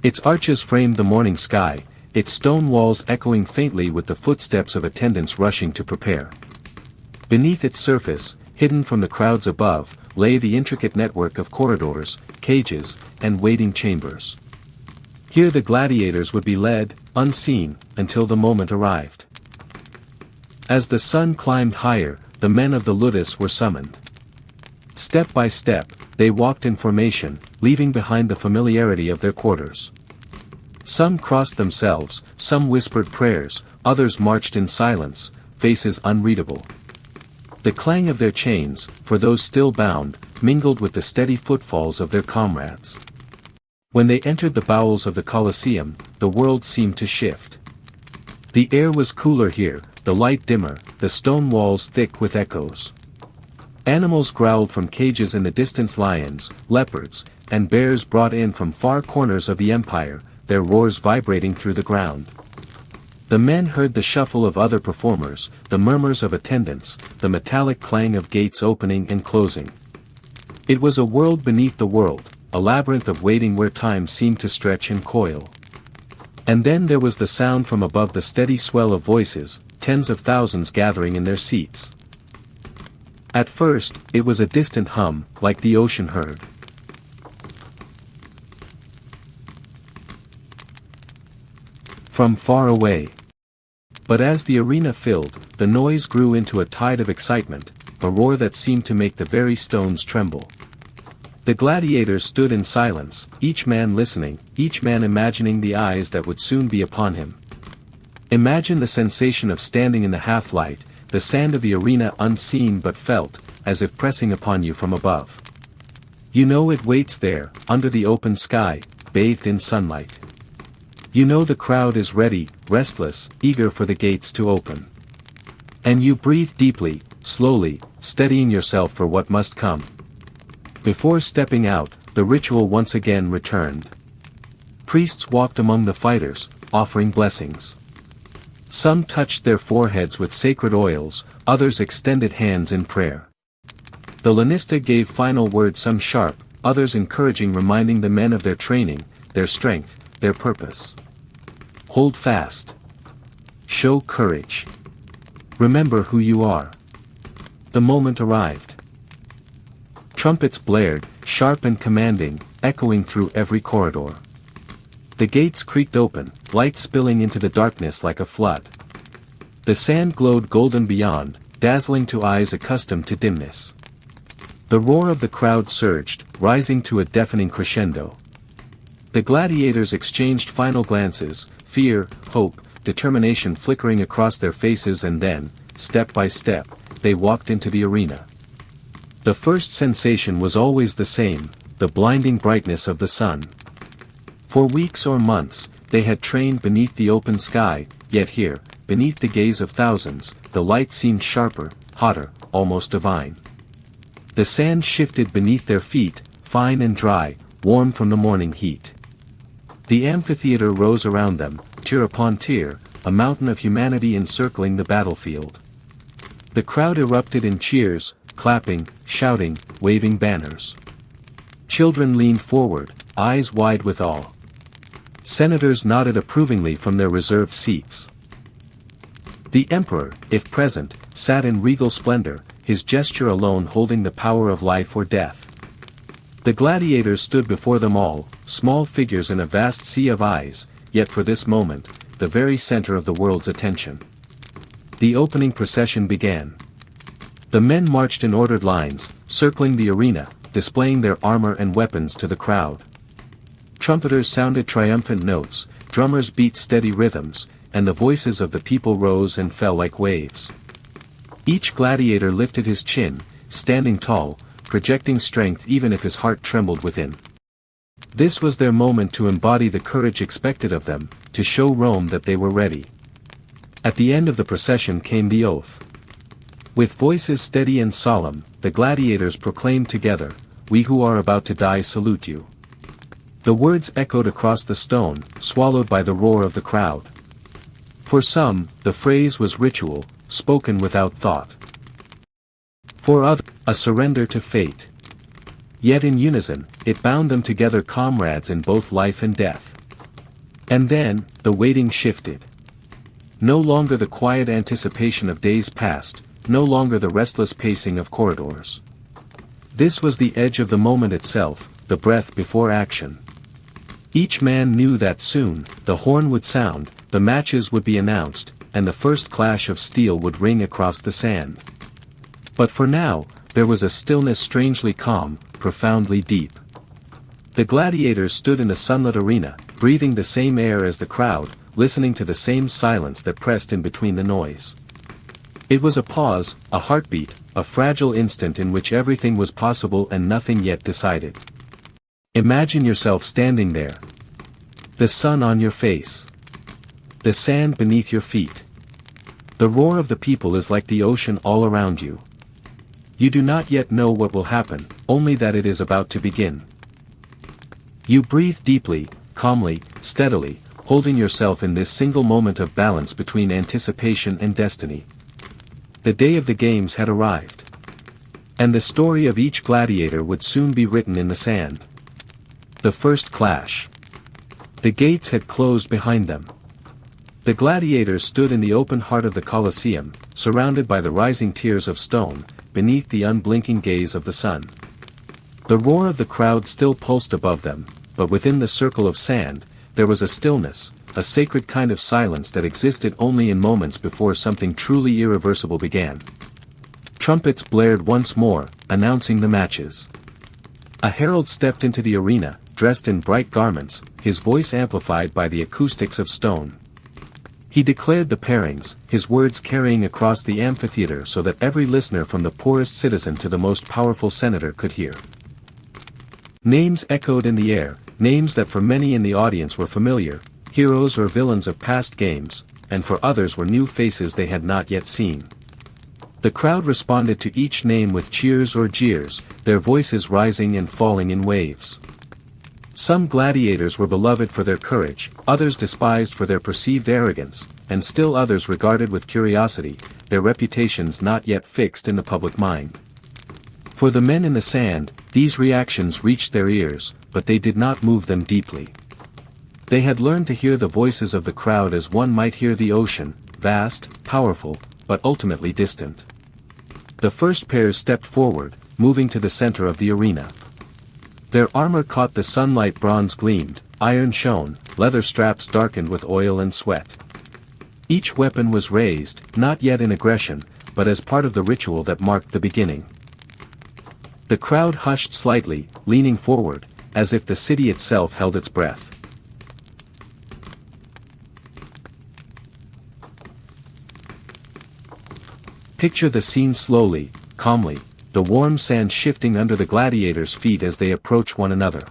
Its arches framed the morning sky, its stone walls echoing faintly with the footsteps of attendants rushing to prepare. Beneath its surface, hidden from the crowds above, lay the intricate network of corridors, cages, and waiting chambers. Here the gladiators would be led, unseen, until the moment arrived. As the sun climbed higher, the men of the ludus were summoned. Step by step, they walked in formation, leaving behind the familiarity of their quarters. Some crossed themselves, some whispered prayers, others marched in silence, faces unreadable. The clang of their chains, for those still bound, mingled with the steady footfalls of their comrades. When they entered the bowels of the Colosseum, the world seemed to shift. The air was cooler here, the light dimmer, the stone walls thick with echoes. Animals growled from cages in the distance: lions, leopards, and bears brought in from far corners of the empire, their roars vibrating through the ground. The men heard the shuffle of other performers, the murmurs of attendants, the metallic clang of gates opening and closing. It was a world beneath the world, a labyrinth of waiting where time seemed to stretch and coil. And then there was the sound from above, the steady swell of voices, tens of thousands gathering in their seats. At first, it was a distant hum, like the ocean heard. From far away. But as the arena filled, the noise grew into a tide of excitement, a roar that seemed to make the very stones tremble. The gladiators stood in silence, each man listening, each man imagining the eyes that would soon be upon him. Imagine the sensation of standing in the half-light, the sand of the arena unseen but felt, as if pressing upon you from above. You know it waits there, under the open sky, bathed in sunlight. You know the crowd is ready, restless, eager for the gates to open. And you breathe deeply, slowly, steadying yourself for what must come. Before stepping out, the ritual once again returned. Priests walked among the fighters, offering blessings. Some touched their foreheads with sacred oils, others extended hands in prayer. The lanista gave final words, some sharp, others encouraging, reminding the men of their training, their strength, their purpose. Hold fast. Show courage. Remember who you are. The moment arrived. Trumpets blared, sharp and commanding, echoing through every corridor. The gates creaked open, light spilling into the darkness like a flood. The sand glowed golden beyond, dazzling to eyes accustomed to dimness. The roar of the crowd surged, rising to a deafening crescendo. The gladiators exchanged final glances, fear, hope, determination flickering across their faces, and then, step by step, they walked into the arena. The first sensation was always the same, the blinding brightness of the sun. For weeks or months, they had trained beneath the open sky, yet here, beneath the gaze of thousands, the light seemed sharper, hotter, almost divine. The sand shifted beneath their feet, fine and dry, warm from the morning heat. The amphitheater rose around them, tier upon tier, a mountain of humanity encircling the battlefield. The crowd erupted in cheers, clapping, shouting, waving banners. Children leaned forward, eyes wide with awe. Senators nodded approvingly from their reserved seats. The emperor, if present, sat in regal splendor, his gesture alone holding the power of life or death. The gladiators stood before them all, small figures in a vast sea of eyes, yet for this moment, the very center of the world's attention. The opening procession began. The men marched in ordered lines, circling the arena, displaying their armor and weapons to the crowd. Trumpeters sounded triumphant notes, drummers beat steady rhythms, and the voices of the people rose and fell like waves. Each gladiator lifted his chin, standing tall, projecting strength even if his heart trembled within. This was their moment to embody the courage expected of them, to show Rome that they were ready. At the end of the procession came the oath. With voices steady and solemn, the gladiators proclaimed together, "We who are about to die salute you." The words echoed across the stone, swallowed by the roar of the crowd. For some, the phrase was ritual, spoken without thought. For others, a surrender to fate. Yet in unison, it bound them together, comrades in both life and death. And then, the waiting shifted. No longer the quiet anticipation of days past, no longer the restless pacing of corridors. This was the edge of the moment itself, the breath before action. Each man knew that soon, the horn would sound, the matches would be announced, and the first clash of steel would ring across the sand. But for now, there was a stillness strangely calm, profoundly deep. The gladiators stood in the sunlit arena, breathing the same air as the crowd, listening to the same silence that pressed in between the noise. It was a pause, a heartbeat, a fragile instant in which everything was possible and nothing yet decided. Imagine yourself standing there. The sun on your face. The sand beneath your feet. The roar of the people is like the ocean all around you. You do not yet know what will happen, only that it is about to begin. You breathe deeply, calmly, steadily, holding yourself in this single moment of balance between anticipation and destiny. The day of the games had arrived. And the story of each gladiator would soon be written in the sand. The first clash. The gates had closed behind them. The gladiators stood in the open heart of the Colosseum, surrounded by the rising tiers of stone, beneath the unblinking gaze of the sun. The roar of the crowd still pulsed above them, but within the circle of sand, there was a stillness, a sacred kind of silence that existed only in moments before something truly irreversible began. Trumpets blared once more, announcing the matches. A herald stepped into the arena, dressed in bright garments, his voice amplified by the acoustics of stone. He declared the pairings, his words carrying across the amphitheater so that every listener from the poorest citizen to the most powerful senator could hear. Names echoed in the air, names that for many in the audience were familiar, heroes or villains of past games, and for others were new faces they had not yet seen. The crowd responded to each name with cheers or jeers, their voices rising and falling in waves. Some gladiators were beloved for their courage, others despised for their perceived arrogance, and still others regarded with curiosity, their reputations not yet fixed in the public mind. For the men in the sand, these reactions reached their ears, but they did not move them deeply. They had learned to hear the voices of the crowd as one might hear the ocean, vast, powerful, but ultimately distant. The first pairs stepped forward, moving to the center of the arena. Their armor caught the sunlight, bronze gleamed, iron shone, leather straps darkened with oil and sweat. Each weapon was raised, not yet in aggression, but as part of the ritual that marked the beginning. The crowd hushed slightly, leaning forward, as if the city itself held its breath. Picture the scene slowly, calmly, the warm sand shifting under the gladiators' feet as they approach one another.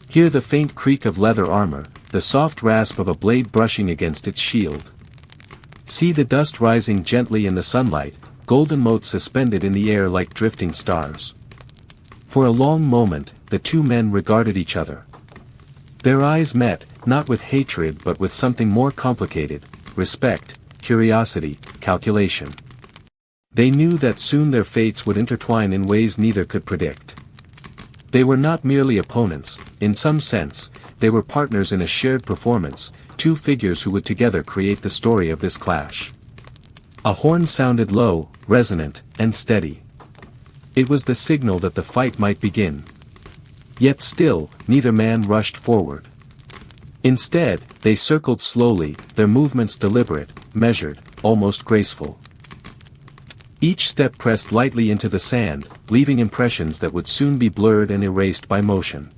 Hear the faint creak of leather armor, the soft rasp of a blade brushing against its shield. See the dust rising gently in the sunlight, golden motes suspended in the air like drifting stars. For a long moment, the two men regarded each other. Their eyes met, not with hatred but with something more complicated: respect, curiosity, calculation. They knew that soon their fates would intertwine in ways neither could predict. They were not merely opponents; in some sense, they were partners in a shared performance, two figures who would together create the story of this clash. A horn sounded low, resonant, and steady. It was the signal that the fight might begin. Yet still, neither man rushed forward. Instead, they circled slowly, their movements deliberate, measured, almost graceful. Each step pressed lightly into the sand, leaving impressions that would soon be blurred and erased by motion.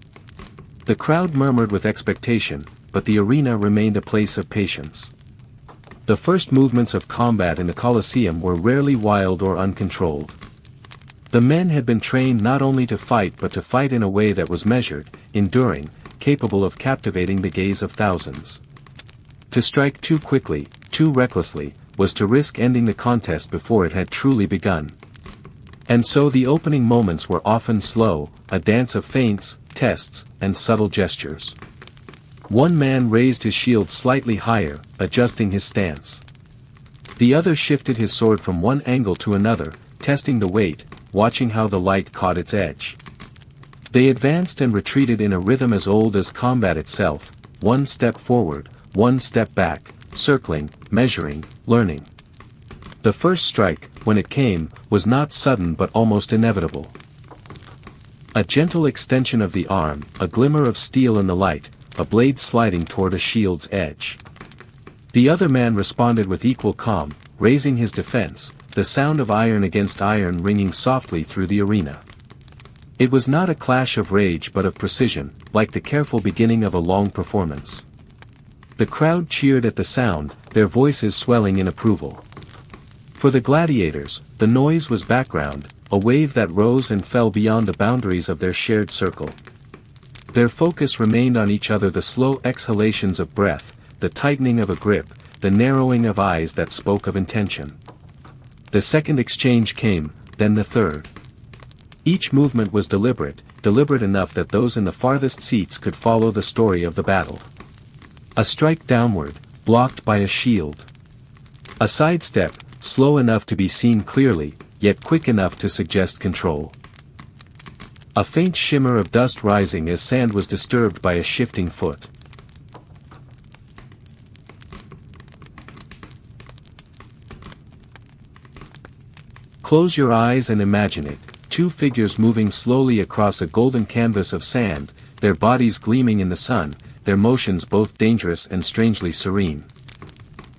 The crowd murmured with expectation, but the arena remained a place of patience. The first movements of combat in the Colosseum were rarely wild or uncontrolled. The men had been trained not only to fight but to fight in a way that was measured, enduring, capable of captivating the gaze of thousands. To strike too quickly, too recklessly, was to risk ending the contest before it had truly begun. And so the opening moments were often slow, a dance of feints, tests, and subtle gestures. One man raised his shield slightly higher, adjusting his stance. The other shifted his sword from one angle to another, testing the weight, watching how the light caught its edge. They advanced and retreated in a rhythm as old as combat itself, one step forward, one step back, circling, measuring, learning. The first strike, when it came, was not sudden but almost inevitable. A gentle extension of the arm, a glimmer of steel in the light, a blade sliding toward a shield's edge. The other man responded with equal calm, raising his defense, the sound of iron against iron ringing softly through the arena. It was not a clash of rage but of precision, like the careful beginning of a long performance. The crowd cheered at the sound, their voices swelling in approval. For the gladiators, the noise was background, a wave that rose and fell beyond the boundaries of their shared circle. Their focus remained on each other: the slow exhalations of breath, the tightening of a grip, the narrowing of eyes that spoke of intention. The second exchange came, then the third. Each movement was deliberate enough that those in the farthest seats could follow the story of the battle. A strike downward, blocked by a shield. A sidestep, slow enough to be seen clearly, yet quick enough to suggest control. A faint shimmer of dust rising as sand was disturbed by a shifting foot. Close your eyes and imagine it, two figures moving slowly across a golden canvas of sand, their bodies gleaming in the sun, their motions both dangerous and strangely serene.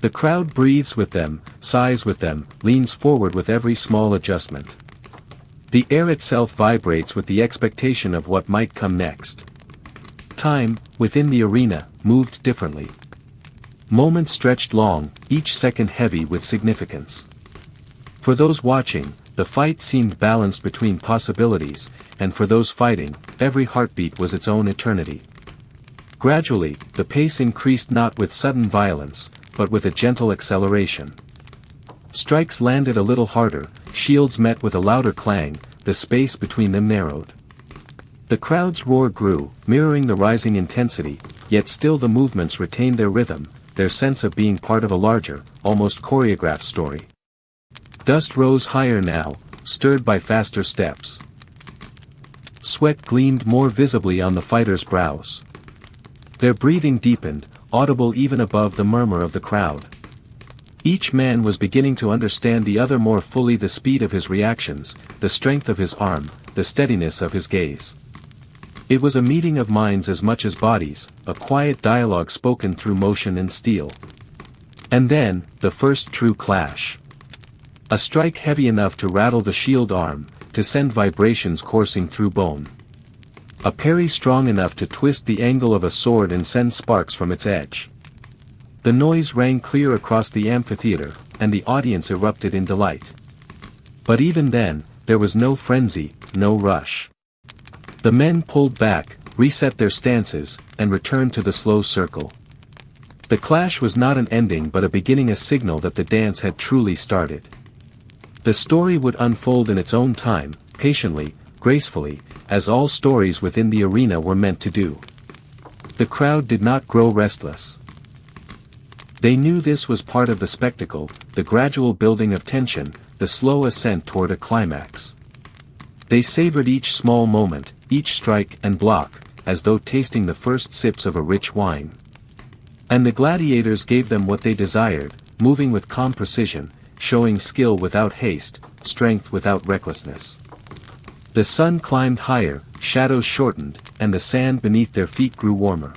The crowd breathes with them, sighs with them, leans forward with every small adjustment. The air itself vibrates with the expectation of what might come next. Time, within the arena, moved differently. Moments stretched long, each second heavy with significance. For those watching, the fight seemed balanced between possibilities, and for those fighting, every heartbeat was its own eternity. Gradually, the pace increased not with sudden violence, but with a gentle acceleration. Strikes landed a little harder, shields met with a louder clang, the space between them narrowed. The crowd's roar grew, mirroring the rising intensity, yet still the movements retained their rhythm, their sense of being part of a larger, almost choreographed story. Dust rose higher now, stirred by faster steps. Sweat gleamed more visibly on the fighters' brows. Their breathing deepened, audible even above the murmur of the crowd. Each man was beginning to understand the other more fully: the speed of his reactions, the strength of his arm, the steadiness of his gaze. It was a meeting of minds as much as bodies, a quiet dialogue spoken through motion and steel. And then, the first true clash. A strike heavy enough to rattle the shield arm, to send vibrations coursing through bone. A parry strong enough to twist the angle of a sword and send sparks from its edge. The noise rang clear across the amphitheater, and the audience erupted in delight. But even then, there was no frenzy, no rush. The men pulled back, reset their stances, and returned to the slow circle. The clash was not an ending but a beginning, a signal that the dance had truly started. The story would unfold in its own time, patiently, gracefully, as all stories within the arena were meant to do. The crowd did not grow restless. They knew this was part of the spectacle, the gradual building of tension, the slow ascent toward a climax. They savored each small moment, each strike and block, as though tasting the first sips of a rich wine. And the gladiators gave them what they desired, moving with calm precision, showing skill without haste, strength without recklessness. The sun climbed higher, shadows shortened, and the sand beneath their feet grew warmer.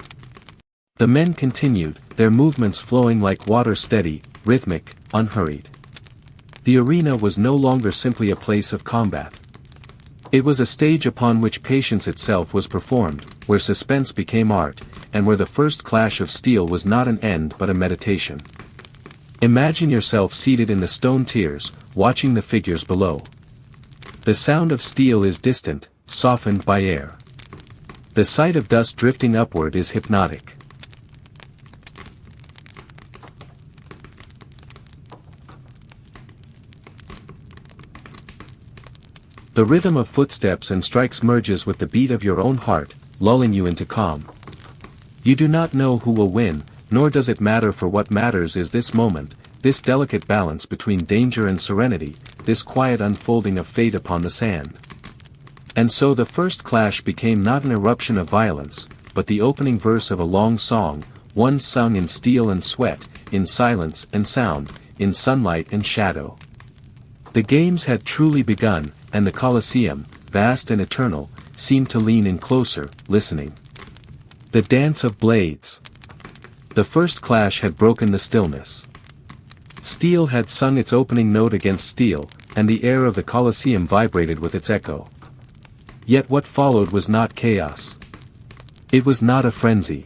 The men continued, their movements flowing like water, steady, rhythmic, unhurried. The arena was no longer simply a place of combat. It was a stage upon which patience itself was performed, where suspense became art, and where the first clash of steel was not an end but a meditation. Imagine yourself seated in the stone tiers, watching the figures below. The sound of steel is distant, softened by air. The sight of dust drifting upward is hypnotic. The rhythm of footsteps and strikes merges with the beat of your own heart, lulling you into calm. You do not know who will win, nor does it matter, for what matters is this moment, this delicate balance between danger and serenity, this quiet unfolding of fate upon the sand. And so the first clash became not an eruption of violence, but the opening verse of a long song, one sung in steel and sweat, in silence and sound, in sunlight and shadow. The games had truly begun, and the Colosseum, vast and eternal, seemed to lean in closer, listening. The dance of blades. The first clash had broken the stillness. Steel had sung its opening note against steel, and the air of the Colosseum vibrated with its echo. Yet what followed was not chaos. It was not a frenzy.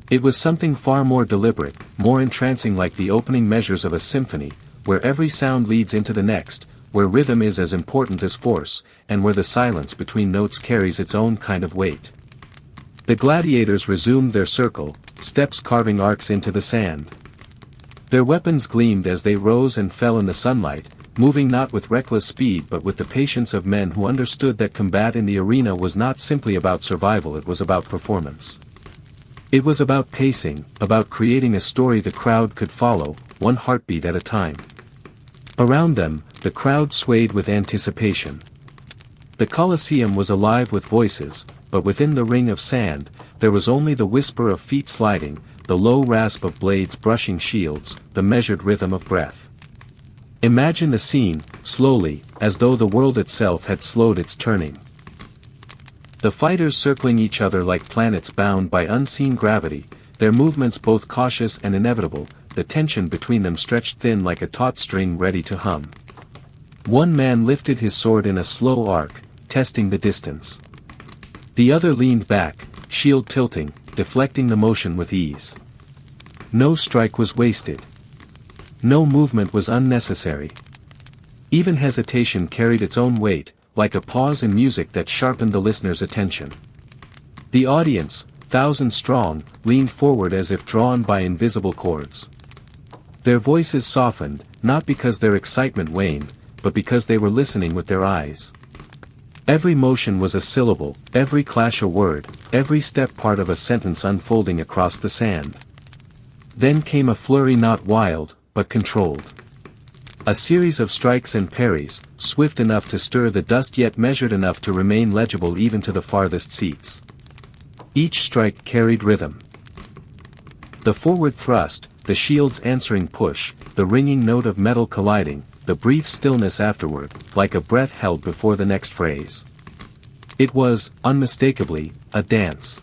It was something far more deliberate, more entrancing, like the opening measures of a symphony, where every sound leads into the next, where rhythm is as important as force, and where the silence between notes carries its own kind of weight. The gladiators resumed their circle, steps carving arcs into the sand. Their weapons gleamed as they rose and fell in the sunlight, moving not with reckless speed but with the patience of men who understood that combat in the arena was not simply about survival, it was about performance. It was about pacing, about creating a story the crowd could follow, one heartbeat at a time. Around them, the crowd swayed with anticipation. The Colosseum was alive with voices, but within the ring of sand, there was only the whisper of feet sliding, the low rasp of blades brushing shields, the measured rhythm of breath. Imagine the scene, slowly, as though the world itself had slowed its turning. The fighters circling each other like planets bound by unseen gravity, their movements both cautious and inevitable, the tension between them stretched thin like a taut string ready to hum. One man lifted his sword in a slow arc, testing the distance. The other leaned back, shield tilting, deflecting the motion with ease. No strike was wasted. No movement was unnecessary. Even hesitation carried its own weight, like a pause in music that sharpened the listener's attention. The audience, thousands strong, leaned forward as if drawn by invisible cords. Their voices softened, not because their excitement waned, but because they were listening with their eyes. Every motion was a syllable, every clash a word, every step part of a sentence unfolding across the sand. Then came a flurry, not wild, but controlled. A series of strikes and parries, swift enough to stir the dust yet measured enough to remain legible even to the farthest seats. Each strike carried rhythm. The forward thrust, the shield's answering push, the ringing note of metal colliding, the brief stillness afterward, like a breath held before the next phrase. It was, unmistakably, a dance.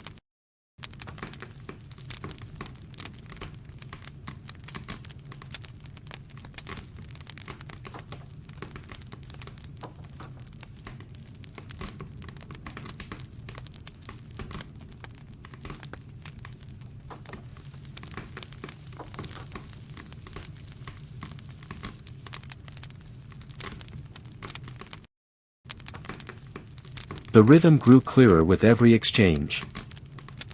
The rhythm grew clearer with every exchange.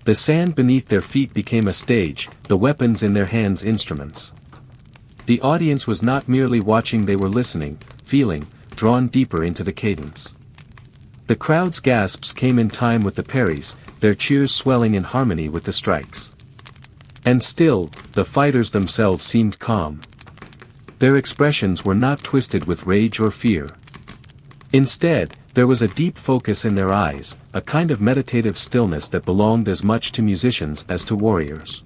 The sand beneath their feet became a stage, the weapons in their hands instruments. The audience was not merely watching, they were listening, feeling, drawn deeper into the cadence. The crowd's gasps came in time with the parries, their cheers swelling in harmony with the strikes. And still, the fighters themselves seemed calm. Their expressions were not twisted with rage or fear. Instead, there was a deep focus in their eyes, a kind of meditative stillness that belonged as much to musicians as to warriors.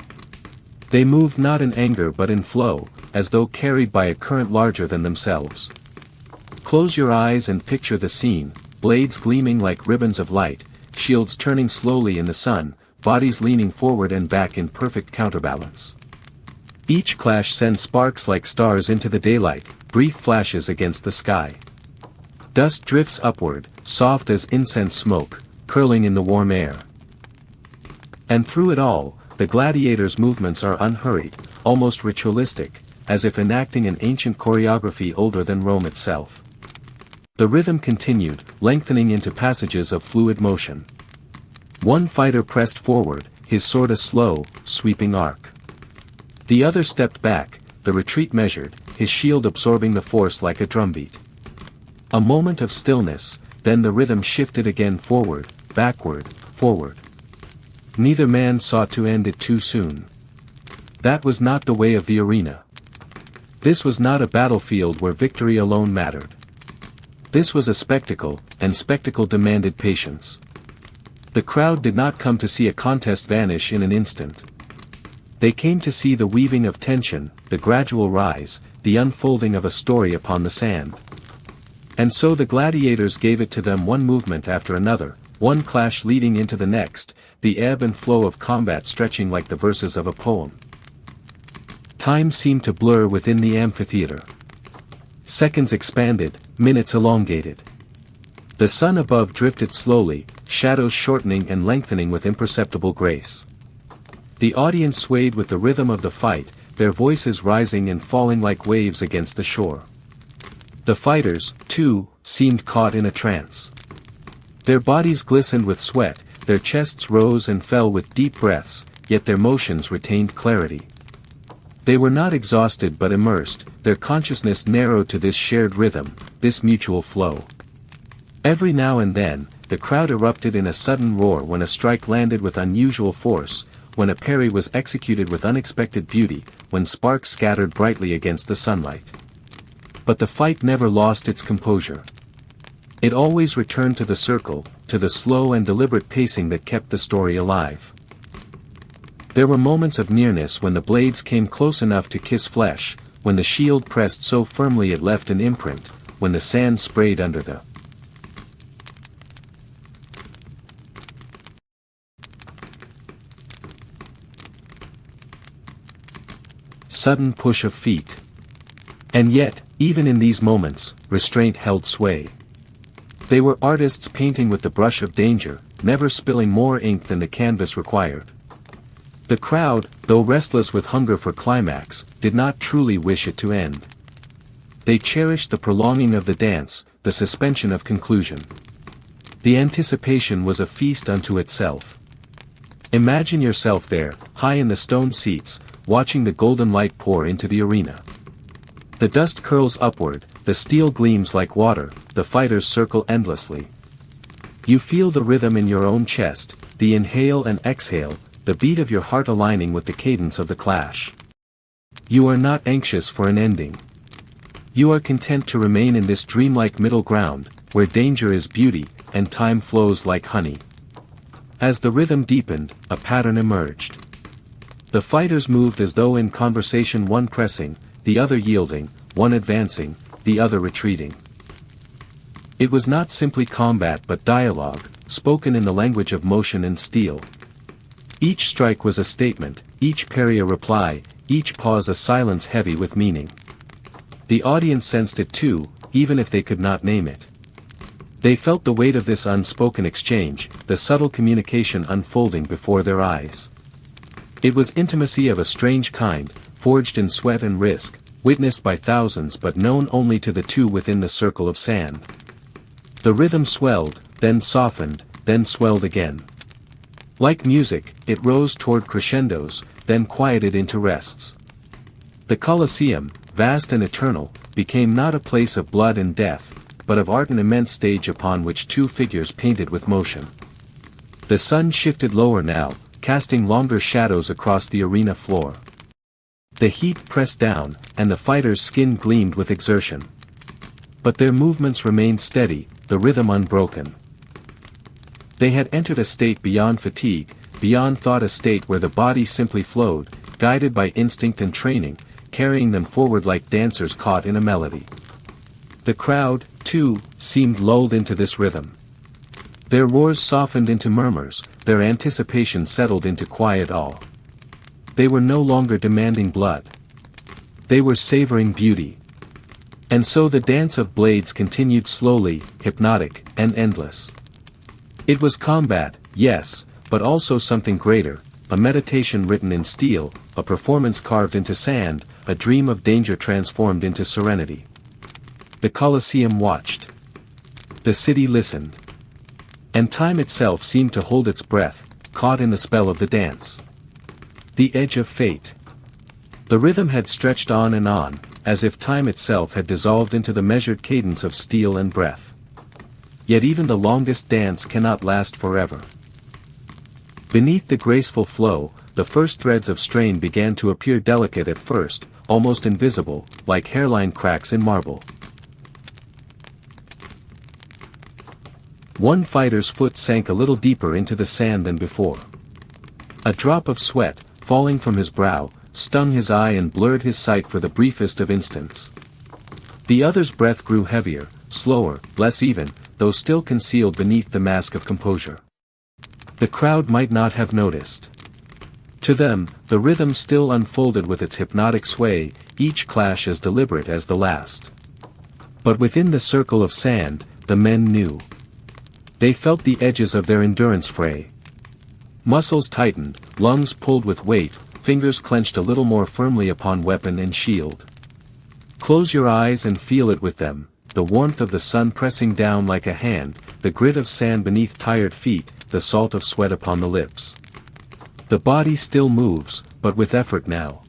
They moved not in anger but in flow, as though carried by a current larger than themselves. Close your eyes and picture the scene, blades gleaming like ribbons of light, shields turning slowly in the sun, bodies leaning forward and back in perfect counterbalance. Each clash sends sparks like stars into the daylight, brief flashes against the sky. Dust drifts upward, soft as incense smoke, curling in the warm air. And through it all, the gladiators' movements are unhurried, almost ritualistic, as if enacting an ancient choreography older than Rome itself. The rhythm continued, lengthening into passages of fluid motion. One fighter pressed forward, his sword a slow, sweeping arc. The other stepped back, the retreat measured, his shield absorbing the force like a drumbeat. A moment of stillness, then the rhythm shifted again, forward, backward, forward. Neither man sought to end it too soon. That was not the way of the arena. This was not a battlefield where victory alone mattered. This was a spectacle, and spectacle demanded patience. The crowd did not come to see a contest vanish in an instant. They came to see the weaving of tension, the gradual rise, the unfolding of a story upon the sand. And so the gladiators gave it to them, one movement after another, one clash leading into the next, the ebb and flow of combat stretching like the verses of a poem. Time seemed to blur within the amphitheater. Seconds expanded, minutes elongated. The sun above drifted slowly, shadows shortening and lengthening with imperceptible grace. The audience swayed with the rhythm of the fight, their voices rising and falling like waves against the shore. The fighters, too, seemed caught in a trance. Their bodies glistened with sweat, their chests rose and fell with deep breaths, yet their motions retained clarity. They were not exhausted but immersed, their consciousness narrowed to this shared rhythm, this mutual flow. Every now and then, the crowd erupted in a sudden roar when a strike landed with unusual force, when a parry was executed with unexpected beauty, when sparks scattered brightly against the sunlight. But the fight never lost its composure. It always returned to the circle, to the slow and deliberate pacing that kept the story alive. There were moments of nearness when the blades came close enough to kiss flesh, when the shield pressed so firmly it left an imprint, when the sand sprayed under the sudden push of feet. And yet, even in these moments, restraint held sway. They were artists painting with the brush of danger, never spilling more ink than the canvas required. The crowd, though restless with hunger for climax, did not truly wish it to end. They cherished the prolonging of the dance, the suspension of conclusion. The anticipation was a feast unto itself. Imagine yourself there, high in the stone seats, watching the golden light pour into the arena. The dust curls upward, the steel gleams like water, the fighters circle endlessly. You feel the rhythm in your own chest, the inhale and exhale, the beat of your heart aligning with the cadence of the clash. You are not anxious for an ending. You are content to remain in this dreamlike middle ground, where danger is beauty, and time flows like honey. As the rhythm deepened, a pattern emerged. The fighters moved as though in conversation, one pressing, the other yielding, one advancing, the other retreating. It was not simply combat but dialogue, spoken in the language of motion and steel. Each strike was a statement, each parry a reply, each pause a silence heavy with meaning. The audience sensed it too, even if they could not name it. They felt the weight of this unspoken exchange, the subtle communication unfolding before their eyes. It was intimacy of a strange kind, forged in sweat and risk, witnessed by thousands but known only to the two within the circle of sand. The rhythm swelled, then softened, then swelled again. Like music, it rose toward crescendos, then quieted into rests. The Colosseum, vast and eternal, became not a place of blood and death, but of art, an immense stage upon which two figures painted with motion. The sun shifted lower now, casting longer shadows across the arena floor. The heat pressed down, and the fighters' skin gleamed with exertion. But their movements remained steady, the rhythm unbroken. They had entered a state beyond fatigue, beyond thought, a state where the body simply flowed, guided by instinct and training, carrying them forward like dancers caught in a melody. The crowd, too, seemed lulled into this rhythm. Their roars softened into murmurs, their anticipation settled into quiet awe. They were no longer demanding blood. They were savoring beauty. And so the dance of blades continued, slowly, hypnotic, and endless. It was combat, yes, but also something greater, a meditation written in steel, a performance carved into sand, a dream of danger transformed into serenity. The Colosseum watched. The city listened. And time itself seemed to hold its breath, caught in the spell of the dance. The edge of fate. The rhythm had stretched on and on, as if time itself had dissolved into the measured cadence of steel and breath. Yet even the longest dance cannot last forever. Beneath the graceful flow, the first threads of strain began to appear, delicate at first, almost invisible, like hairline cracks in marble. One fighter's foot sank a little deeper into the sand than before. A drop of sweat, falling from his brow, stung his eye and blurred his sight for the briefest of instants. The other's breath grew heavier, slower, less even, though still concealed beneath the mask of composure. The crowd might not have noticed. To them, the rhythm still unfolded with its hypnotic sway, each clash as deliberate as the last. But within the circle of sand, the men knew. They felt the edges of their endurance fray. Muscles tightened, lungs pulled with weight, fingers clenched a little more firmly upon weapon and shield. Close your eyes and feel it with them, the warmth of the sun pressing down like a hand, the grit of sand beneath tired feet, the salt of sweat upon the lips. The body still moves, but with effort now.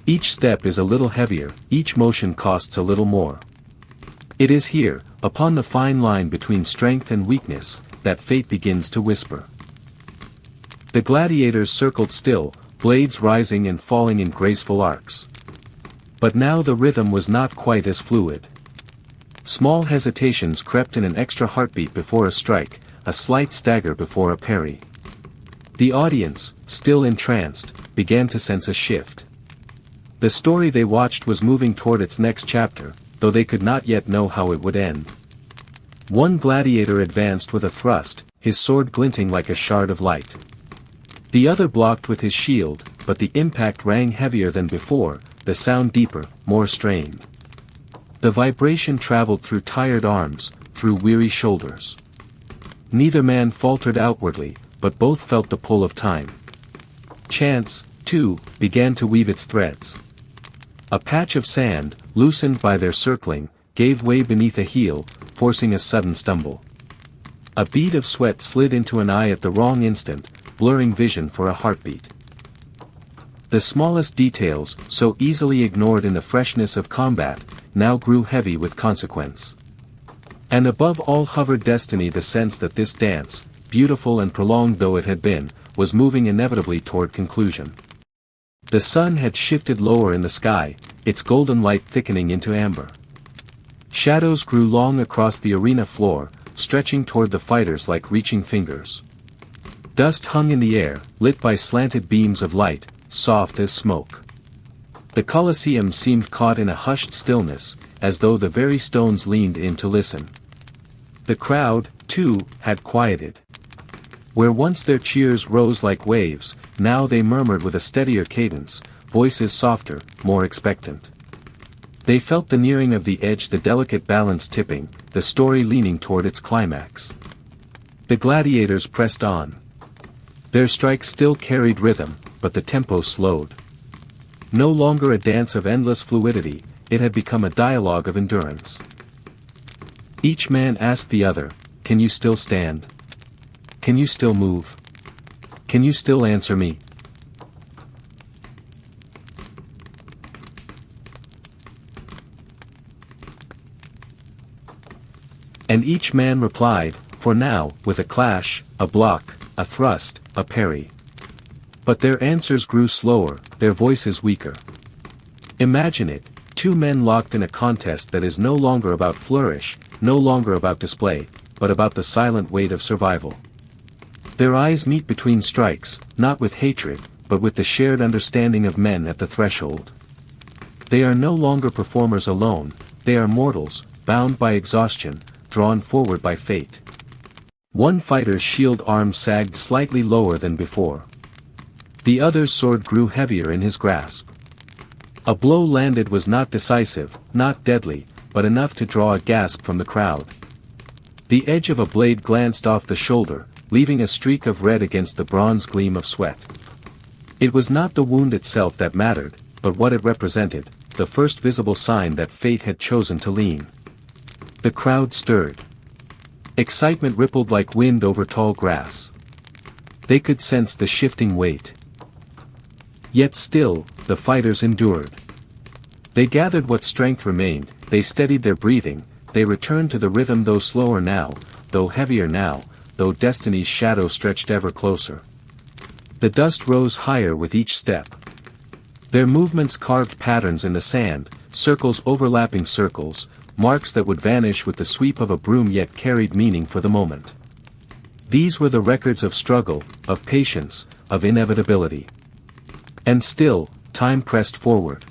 Each step is a little heavier, each motion costs a little more. It is here, upon the fine line between strength and weakness, that fate begins to whisper. The gladiators circled still, blades rising and falling in graceful arcs. But now the rhythm was not quite as fluid. Small hesitations crept in, an extra heartbeat before a strike, a slight stagger before a parry. The audience, still entranced, began to sense a shift. The story they watched was moving toward its next chapter, though they could not yet know how it would end. One gladiator advanced with a thrust, his sword glinting like a shard of light. The other blocked with his shield, but the impact rang heavier than before, the sound deeper, more strained. The vibration traveled through tired arms, through weary shoulders. Neither man faltered outwardly, but both felt the pull of time. Chance, too, began to weave its threads. A patch of sand, loosened by their circling, gave way beneath a heel, forcing a sudden stumble. A bead of sweat slid into an eye at the wrong instant, blurring vision for a heartbeat. The smallest details, so easily ignored in the freshness of combat, now grew heavy with consequence. And above all hovered destiny, the sense that this dance, beautiful and prolonged though it had been, was moving inevitably toward conclusion. The sun had shifted lower in the sky, its golden light thickening into amber. Shadows grew long across the arena floor, stretching toward the fighters like reaching fingers. Dust hung in the air, lit by slanted beams of light, soft as smoke. The Colosseum seemed caught in a hushed stillness, as though the very stones leaned in to listen. The crowd, too, had quieted. Where once their cheers rose like waves, now they murmured with a steadier cadence, voices softer, more expectant. They felt the nearing of the edge, the delicate balance tipping, the story leaning toward its climax. The gladiators pressed on. Their strike still carried rhythm, but the tempo slowed. No longer a dance of endless fluidity, it had become a dialogue of endurance. Each man asked the other, can you still stand? Can you still move? Can you still answer me? And each man replied, for now, with a clash, a block, a thrust, a parry. But their answers grew slower, their voices weaker. Imagine it, two men locked in a contest that is no longer about flourish, no longer about display, but about the silent weight of survival. Their eyes meet between strikes, not with hatred, but with the shared understanding of men at the threshold. They are no longer performers alone, they are mortals, bound by exhaustion, drawn forward by fate. One fighter's shield arm sagged slightly lower than before. The other's sword grew heavier in his grasp. A blow landed was not decisive, not deadly, but enough to draw a gasp from the crowd. The edge of a blade glanced off the shoulder, leaving a streak of red against the bronze gleam of sweat. It was not the wound itself that mattered, but what it represented, the first visible sign that fate had chosen to lean. The crowd stirred. Excitement rippled like wind over tall grass. They could sense the shifting weight. Yet still, the fighters endured. They gathered what strength remained, they steadied their breathing, they returned to the rhythm, though slower now, though heavier now, though destiny's shadow stretched ever closer. The dust rose higher with each step. Their movements carved patterns in the sand, circles overlapping circles, marks that would vanish with the sweep of a broom yet carried meaning for the moment. These were the records of struggle, of patience, of inevitability. And still, time pressed forward.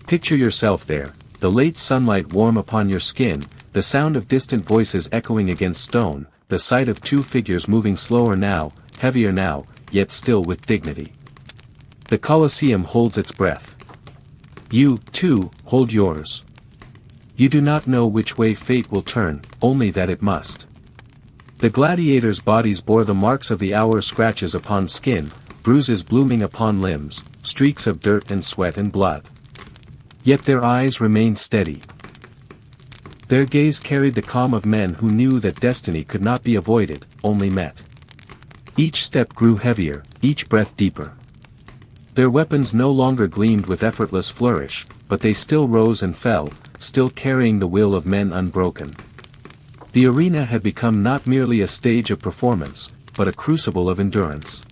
Picture yourself there, the late sunlight warm upon your skin, the sound of distant voices echoing against stone, the sight of two figures moving slower now, heavier now, yet still with dignity. The Colosseum holds its breath. You, too, hold yours. You do not know which way fate will turn, only that it must. The gladiators' bodies bore the marks of the hour's scratches upon skin, bruises blooming upon limbs, streaks of dirt and sweat and blood. Yet their eyes remained steady. Their gaze carried the calm of men who knew that destiny could not be avoided, only met. Each step grew heavier, each breath deeper. Their weapons no longer gleamed with effortless flourish, but they still rose and fell, still carrying the will of men unbroken. The arena had become not merely a stage of performance, but a crucible of endurance.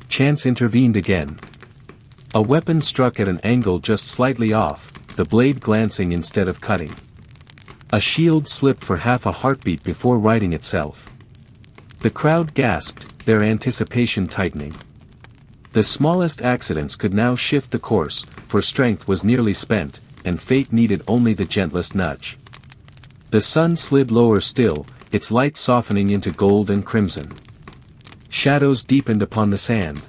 Chance intervened again. A weapon struck at an angle just slightly off, the blade glancing instead of cutting. A shield slipped for half a heartbeat before righting itself. The crowd gasped, their anticipation tightening. The smallest accidents could now shift the course, for strength was nearly spent, and fate needed only the gentlest nudge. The sun slid lower still, its light softening into gold and crimson. Shadows deepened upon the sand.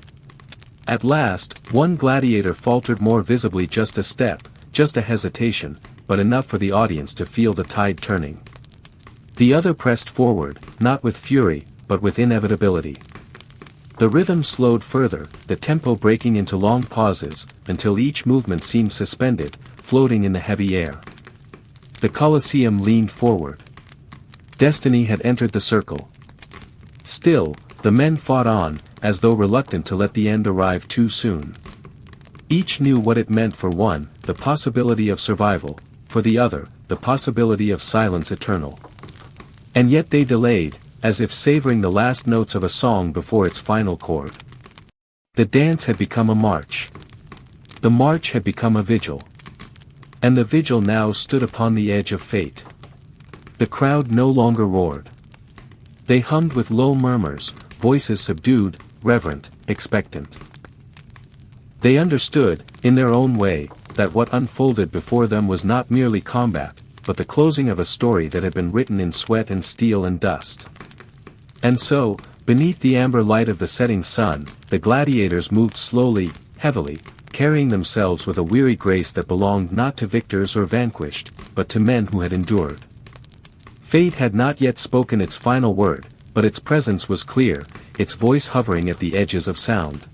At last, one gladiator faltered more visibly, just a step, just a hesitation, but enough for the audience to feel the tide turning. The other pressed forward, not with fury, but with inevitability. The rhythm slowed further, the tempo breaking into long pauses, until each movement seemed suspended, floating in the heavy air. The Colosseum leaned forward. Destiny had entered the circle. Still, the men fought on, as though reluctant to let the end arrive too soon. Each knew what it meant: for one, the possibility of survival, for the other, the possibility of silence eternal. And yet they delayed, as if savoring the last notes of a song before its final chord. The dance had become a march. The march had become a vigil. And the vigil now stood upon the edge of fate. The crowd no longer roared. They hummed with low murmurs, voices subdued, reverent, expectant. They understood, in their own way, that what unfolded before them was not merely combat, but the closing of a story that had been written in sweat and steel and dust. And so, beneath the amber light of the setting sun, the gladiators moved slowly, heavily, carrying themselves with a weary grace that belonged not to victors or vanquished, but to men who had endured. Fate had not yet spoken its final word, but its presence was clear, its voice hovering at the edges of sound.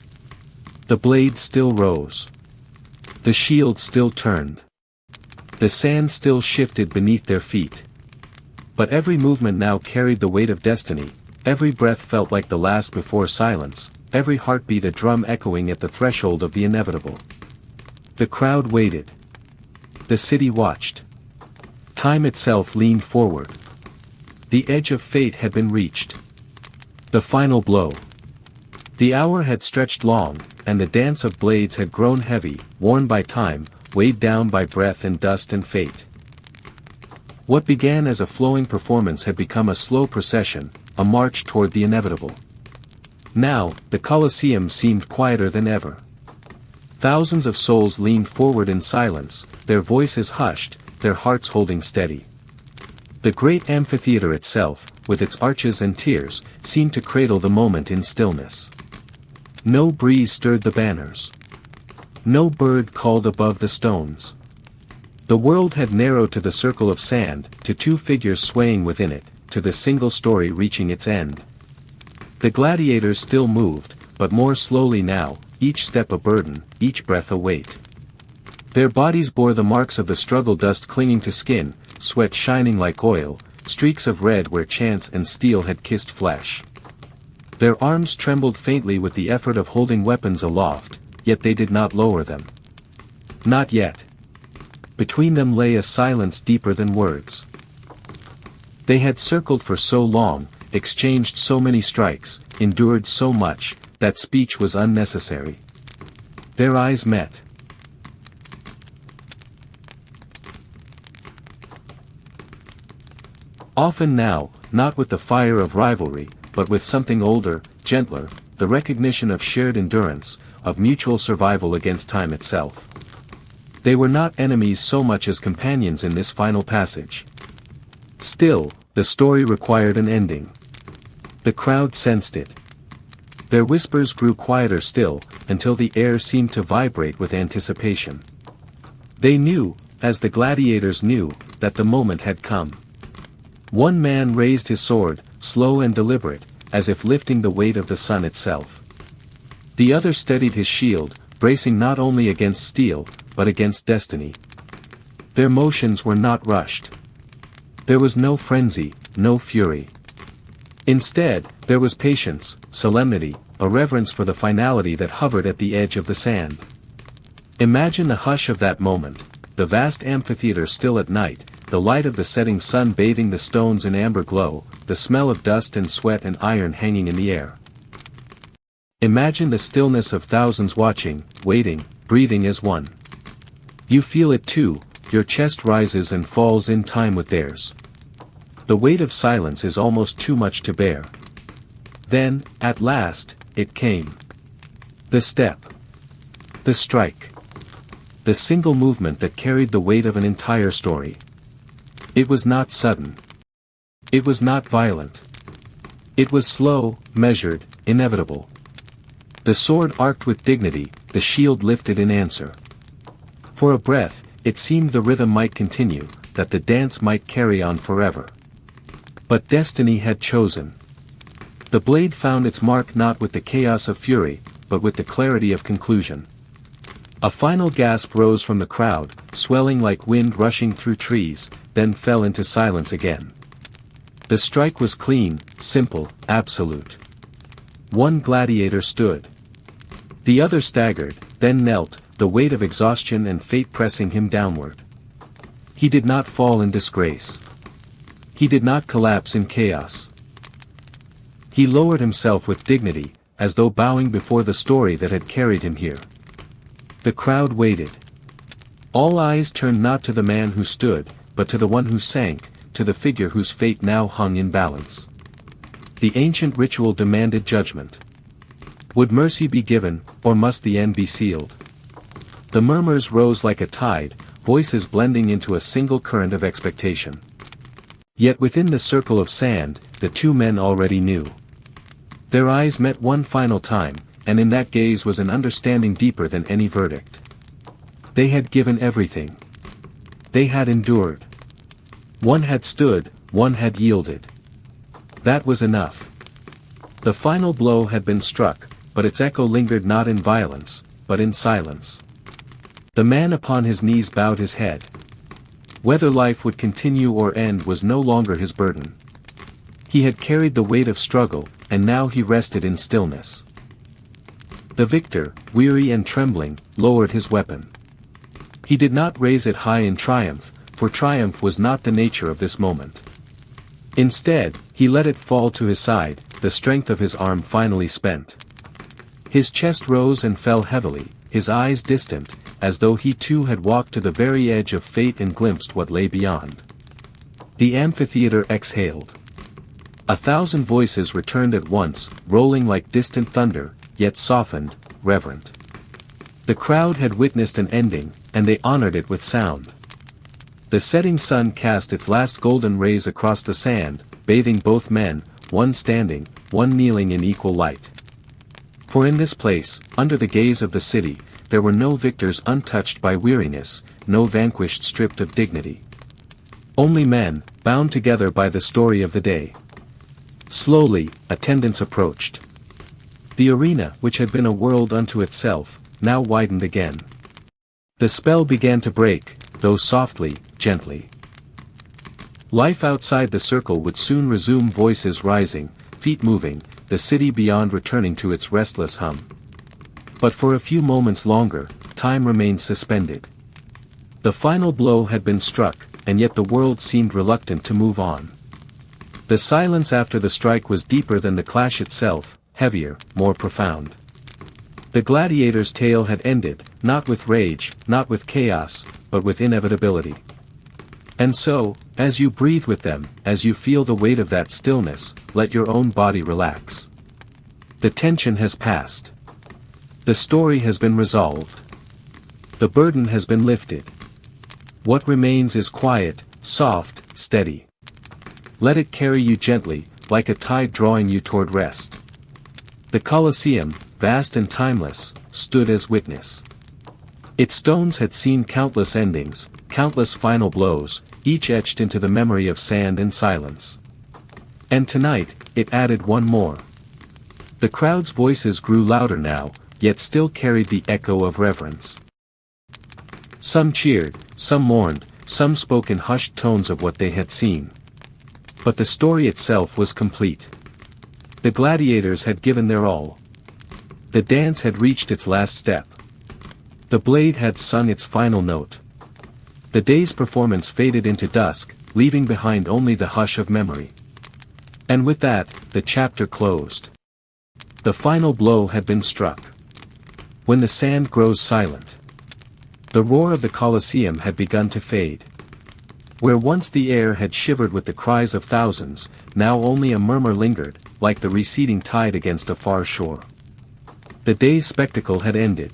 The blade still rose. The shield still turned. The sand still shifted beneath their feet. But every movement now carried the weight of destiny, every breath felt like the last before silence, every heartbeat a drum echoing at the threshold of the inevitable. The crowd waited. The city watched. Time itself leaned forward. The edge of fate had been reached. The final blow. The hour had stretched long, and the dance of blades had grown heavy, worn by time, weighed down by breath and dust and fate. What began as a flowing performance had become a slow procession, a march toward the inevitable. Now, the Colosseum seemed quieter than ever. Thousands of souls leaned forward in silence, their voices hushed, their hearts holding steady. The great amphitheater itself, with its arches and tiers, seemed to cradle the moment in stillness. No breeze stirred the banners. No bird called above the stones. The world had narrowed to the circle of sand, to two figures swaying within it, to the single story reaching its end. The gladiators still moved, but more slowly now, each step a burden, each breath a weight. Their bodies bore the marks of the struggle, dust clinging to skin, sweat shining like oil, streaks of red where chance and steel had kissed flesh. Their arms trembled faintly with the effort of holding weapons aloft, yet they did not lower them. Not yet. Between them lay a silence deeper than words. They had circled for so long, exchanged so many strikes, endured so much, that speech was unnecessary. Their eyes met. Often now, not with the fire of rivalry, but with something older, gentler, the recognition of shared endurance, of mutual survival against time itself. They were not enemies so much as companions in this final passage. Still, the story required an ending. The crowd sensed it. Their whispers grew quieter still, until the air seemed to vibrate with anticipation. They knew, as the gladiators knew, that the moment had come. One man raised his sword, slow and deliberate, as if lifting the weight of the sun itself. The other steadied his shield, bracing not only against steel, but against destiny. Their motions were not rushed. There was no frenzy, no fury. Instead, there was patience, solemnity, a reverence for the finality that hovered at the edge of the sand. Imagine the hush of that moment, the vast amphitheater still at night, the light of the setting sun bathing the stones in amber glow, the smell of dust and sweat and iron hanging in the air. Imagine the stillness of thousands watching, waiting, breathing as one. You feel it too, your chest rises and falls in time with theirs. The weight of silence is almost too much to bear. Then, at last, it came. The step. The strike. The single movement that carried the weight of an entire story. It was not sudden. It was not violent. It was slow, measured, inevitable. The sword arced with dignity, the shield lifted in answer. For a breath, it seemed the rhythm might continue, that the dance might carry on forever. But destiny had chosen. The blade found its mark not with the chaos of fury, but with the clarity of conclusion. A final gasp rose from the crowd, swelling like wind rushing through trees, then fell into silence again. The strike was clean, simple, absolute. One gladiator stood. The other staggered, then knelt, the weight of exhaustion and fate pressing him downward. He did not fall in disgrace. He did not collapse in chaos. He lowered himself with dignity, as though bowing before the story that had carried him here. The crowd waited. All eyes turned not to the man who stood, but to the one who sank, to the figure whose fate now hung in balance. The ancient ritual demanded judgment. Would mercy be given, or must the end be sealed? The murmurs rose like a tide, voices blending into a single current of expectation. Yet within the circle of sand, the two men already knew. Their eyes met one final time, and in that gaze was an understanding deeper than any verdict. They had given everything. They had endured. One had stood, one had yielded. That was enough. The final blow had been struck, but its echo lingered not in violence, but in silence. The man upon his knees bowed his head. Whether life would continue or end was no longer his burden. He had carried the weight of struggle, and now he rested in stillness. The victor, weary and trembling, lowered his weapon. He did not raise it high in triumph, for triumph was not the nature of this moment. Instead, he let it fall to his side, the strength of his arm finally spent. His chest rose and fell heavily, his eyes distant, as though he too had walked to the very edge of fate and glimpsed what lay beyond. The amphitheater exhaled. 1,000 voices returned at once, rolling like distant thunder, yet softened, reverent. The crowd had witnessed an ending, and they honored it with sound. The setting sun cast its last golden rays across the sand, bathing both men, one standing, one kneeling in equal light. For in this place, under the gaze of the city, there were no victors untouched by weariness, no vanquished stripped of dignity. Only men, bound together by the story of the day. Slowly, attendants approached. The arena, which had been a world unto itself, now widened again. The spell began to break, though softly, gently. Life outside the circle would soon resume, voices rising, feet moving, the city beyond returning to its restless hum. But for a few moments longer, time remained suspended. The final blow had been struck, and yet the world seemed reluctant to move on. The silence after the strike was deeper than the clash itself, heavier, more profound. The gladiator's tale had ended, not with rage, not with chaos, but with inevitability. And so, as you breathe with them, as you feel the weight of that stillness, let your own body relax. The tension has passed. The story has been resolved. The burden has been lifted. What remains is quiet, soft, steady. Let it carry you gently, like a tide drawing you toward rest. The Colosseum, vast and timeless, stood as witness. Its stones had seen countless endings, countless final blows, each etched into the memory of sand and silence. And tonight, it added one more. The crowd's voices grew louder now, yet still carried the echo of reverence. Some cheered, some mourned, some spoke in hushed tones of what they had seen. But the story itself was complete. The gladiators had given their all. The dance had reached its last step. The blade had sung its final note. The day's performance faded into dusk, leaving behind only the hush of memory. And with that, the chapter closed. The final blow had been struck. When the sand grows silent. The roar of the Colosseum had begun to fade. Where once the air had shivered with the cries of thousands, now only a murmur lingered, like the receding tide against a far shore. The day's spectacle had ended.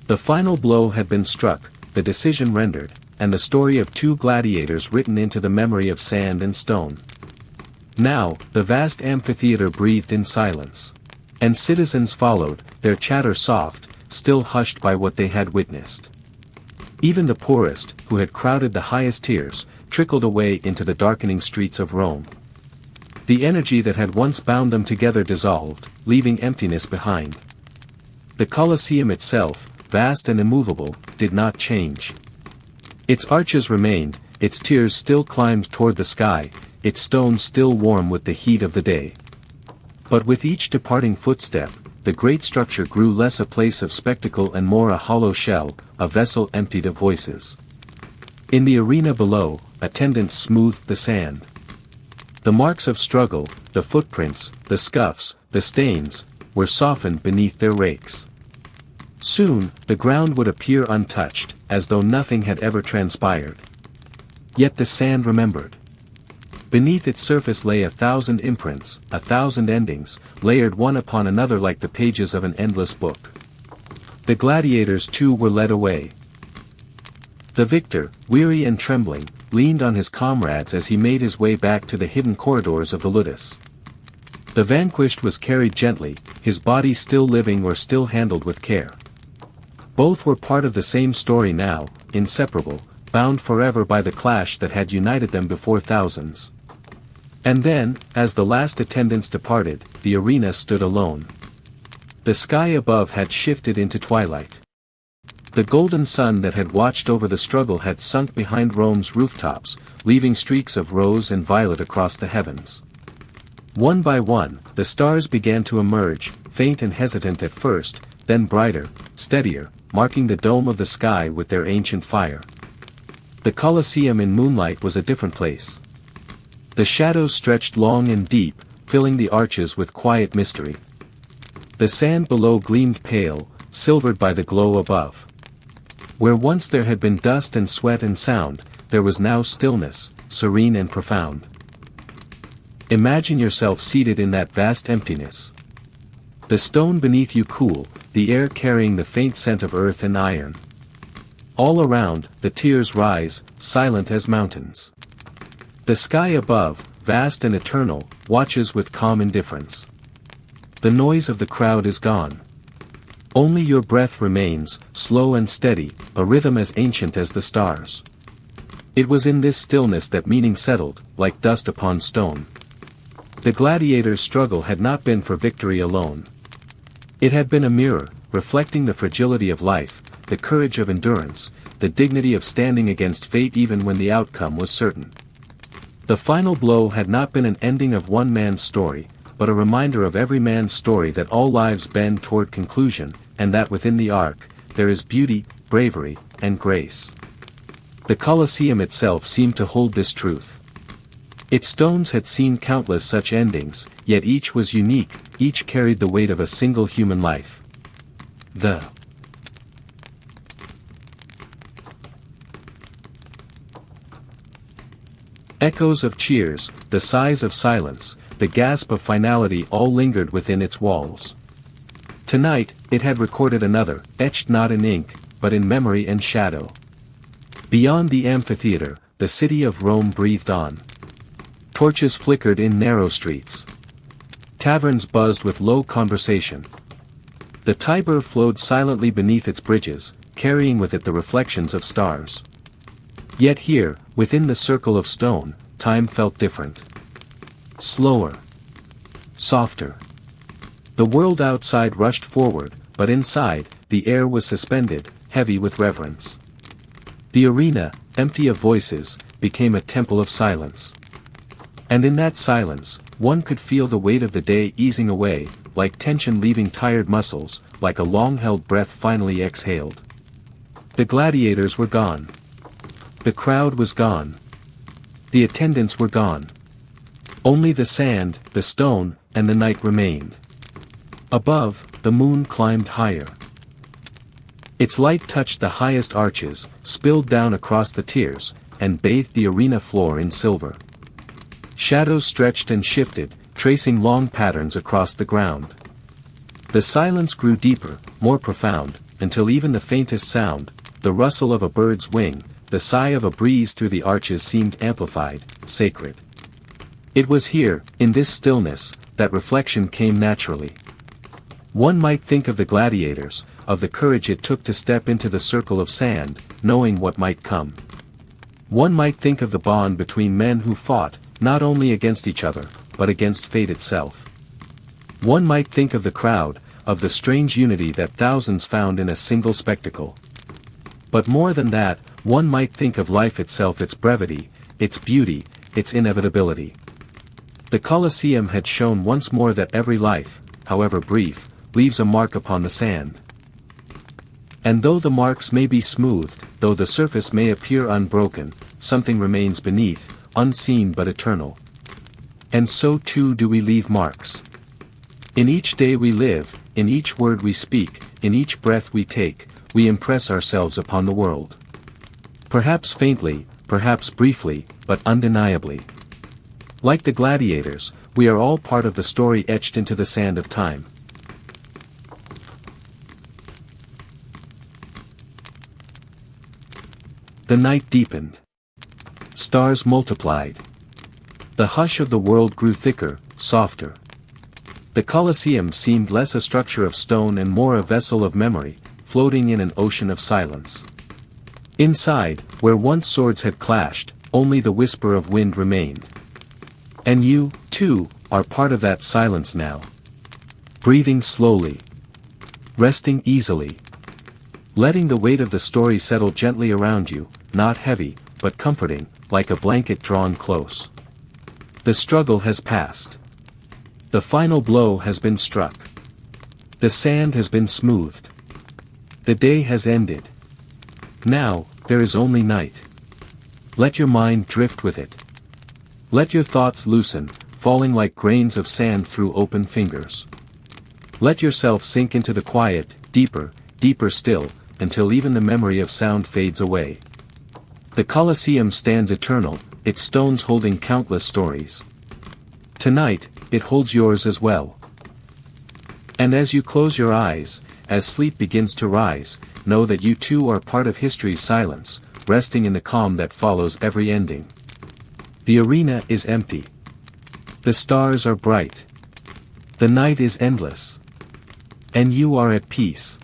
The final blow had been struck, the decision rendered, and the story of two gladiators written into the memory of sand and stone. Now, the vast amphitheater breathed in silence. And citizens followed, their chatter soft, still hushed by what they had witnessed. Even the poorest, who had crowded the highest tiers, trickled away into the darkening streets of Rome. The energy that had once bound them together dissolved, leaving emptiness behind. The Colosseum itself, vast and immovable, did not change. Its arches remained, its tiers still climbed toward the sky, its stones still warm with the heat of the day. But with each departing footstep, the great structure grew less a place of spectacle and more a hollow shell, a vessel emptied of voices. In the arena below, attendants smoothed the sand. The marks of struggle, the footprints, the scuffs, the stains, were softened beneath their rakes. Soon, the ground would appear untouched, as though nothing had ever transpired. Yet the sand remembered. Beneath its surface lay 1,000 imprints, 1,000 endings, layered one upon another like the pages of an endless book. The gladiators too were led away. The victor, weary and trembling, leaned on his comrades as he made his way back to the hidden corridors of the Ludus. The vanquished was carried gently, his body still living or still handled with care. Both were part of the same story now, inseparable, bound forever by the clash that had united them before thousands. And then, as the last attendants departed, the arena stood alone. The sky above had shifted into twilight. The golden sun that had watched over the struggle had sunk behind Rome's rooftops, leaving streaks of rose and violet across the heavens. One by one, the stars began to emerge, faint and hesitant at first, then brighter, steadier, marking the dome of the sky with their ancient fire. The Colosseum in moonlight was a different place. The shadows stretched long and deep, filling the arches with quiet mystery. The sand below gleamed pale, silvered by the glow above. Where once there had been dust and sweat and sound, there was now stillness, serene and profound. Imagine yourself seated in that vast emptiness. The stone beneath you cool, the air carrying the faint scent of earth and iron. All around, the tears rise, silent as mountains. The sky above, vast and eternal, watches with calm indifference. The noise of the crowd is gone. Only your breath remains, slow and steady, a rhythm as ancient as the stars. It was in this stillness that meaning settled, like dust upon stone. The gladiator's struggle had not been for victory alone. It had been a mirror, reflecting the fragility of life, the courage of endurance, the dignity of standing against fate even when the outcome was certain. The final blow had not been an ending of one man's story, but a reminder of every man's story that all lives bend toward conclusion, and that within the arc, there is beauty, bravery, and grace. The Colosseum itself seemed to hold this truth. Its stones had seen countless such endings, yet each was unique, each carried the weight of a single human life. The echoes of cheers, the sighs of silence, the gasp of finality all lingered within its walls. Tonight, it had recorded another, etched not in ink, but in memory and shadow. Beyond the amphitheater, the city of Rome breathed on. Torches flickered in narrow streets. Taverns buzzed with low conversation. The Tiber flowed silently beneath its bridges, carrying with it the reflections of stars. Yet here, within the circle of stone, time felt different. Slower. Softer. The world outside rushed forward, but inside, the air was suspended, heavy with reverence. The arena, empty of voices, became a temple of silence. And in that silence, one could feel the weight of the day easing away, like tension leaving tired muscles, like a long-held breath finally exhaled. The gladiators were gone. The crowd was gone. The attendants were gone. Only the sand, the stone, and the night remained. Above, the moon climbed higher. Its light touched the highest arches, spilled down across the tiers, and bathed the arena floor in silver. Shadows stretched and shifted, tracing long patterns across the ground. The silence grew deeper, more profound, until even the faintest sound, the rustle of a bird's wing, the sigh of a breeze through the arches seemed amplified, sacred. It was here, in this stillness, that reflection came naturally. One might think of the gladiators, of the courage it took to step into the circle of sand, knowing what might come. One might think of the bond between men who fought, not only against each other, but against fate itself. One might think of the crowd, of the strange unity that thousands found in a single spectacle. But more than that, one might think of life itself, its brevity, its beauty, its inevitability. The Colosseum had shown once more that every life, however brief, leaves a mark upon the sand. And though the marks may be smooth, though the surface may appear unbroken, something remains beneath, unseen but eternal. And so too do we leave marks. In each day we live, in each word we speak, in each breath we take, we impress ourselves upon the world. Perhaps faintly, perhaps briefly, but undeniably. Like the gladiators, we are all part of the story etched into the sand of time. The night deepened. Stars multiplied. The hush of the world grew thicker, softer. The Colosseum seemed less a structure of stone and more a vessel of memory, floating in an ocean of silence. Inside, where once swords had clashed, only the whisper of wind remained. And you, too, are part of that silence now. Breathing slowly. Resting easily. letting the weight of the story settle gently around you, not heavy, but comforting, like a blanket drawn close. The struggle has passed. The final blow has been struck. The sand has been smoothed. The day has ended. Now, there is only night. Let your mind drift with it. Let your thoughts loosen, falling like grains of sand through open fingers. Let yourself sink into the quiet, deeper, deeper still, until even the memory of sound fades away. The Colosseum stands eternal, its stones holding countless stories. Tonight, it holds yours as well. And as you close your eyes, as sleep begins to rise, know that you too are part of history's silence, resting in the calm that follows every ending. The arena is empty. The stars are bright. The night is endless. And you are at peace.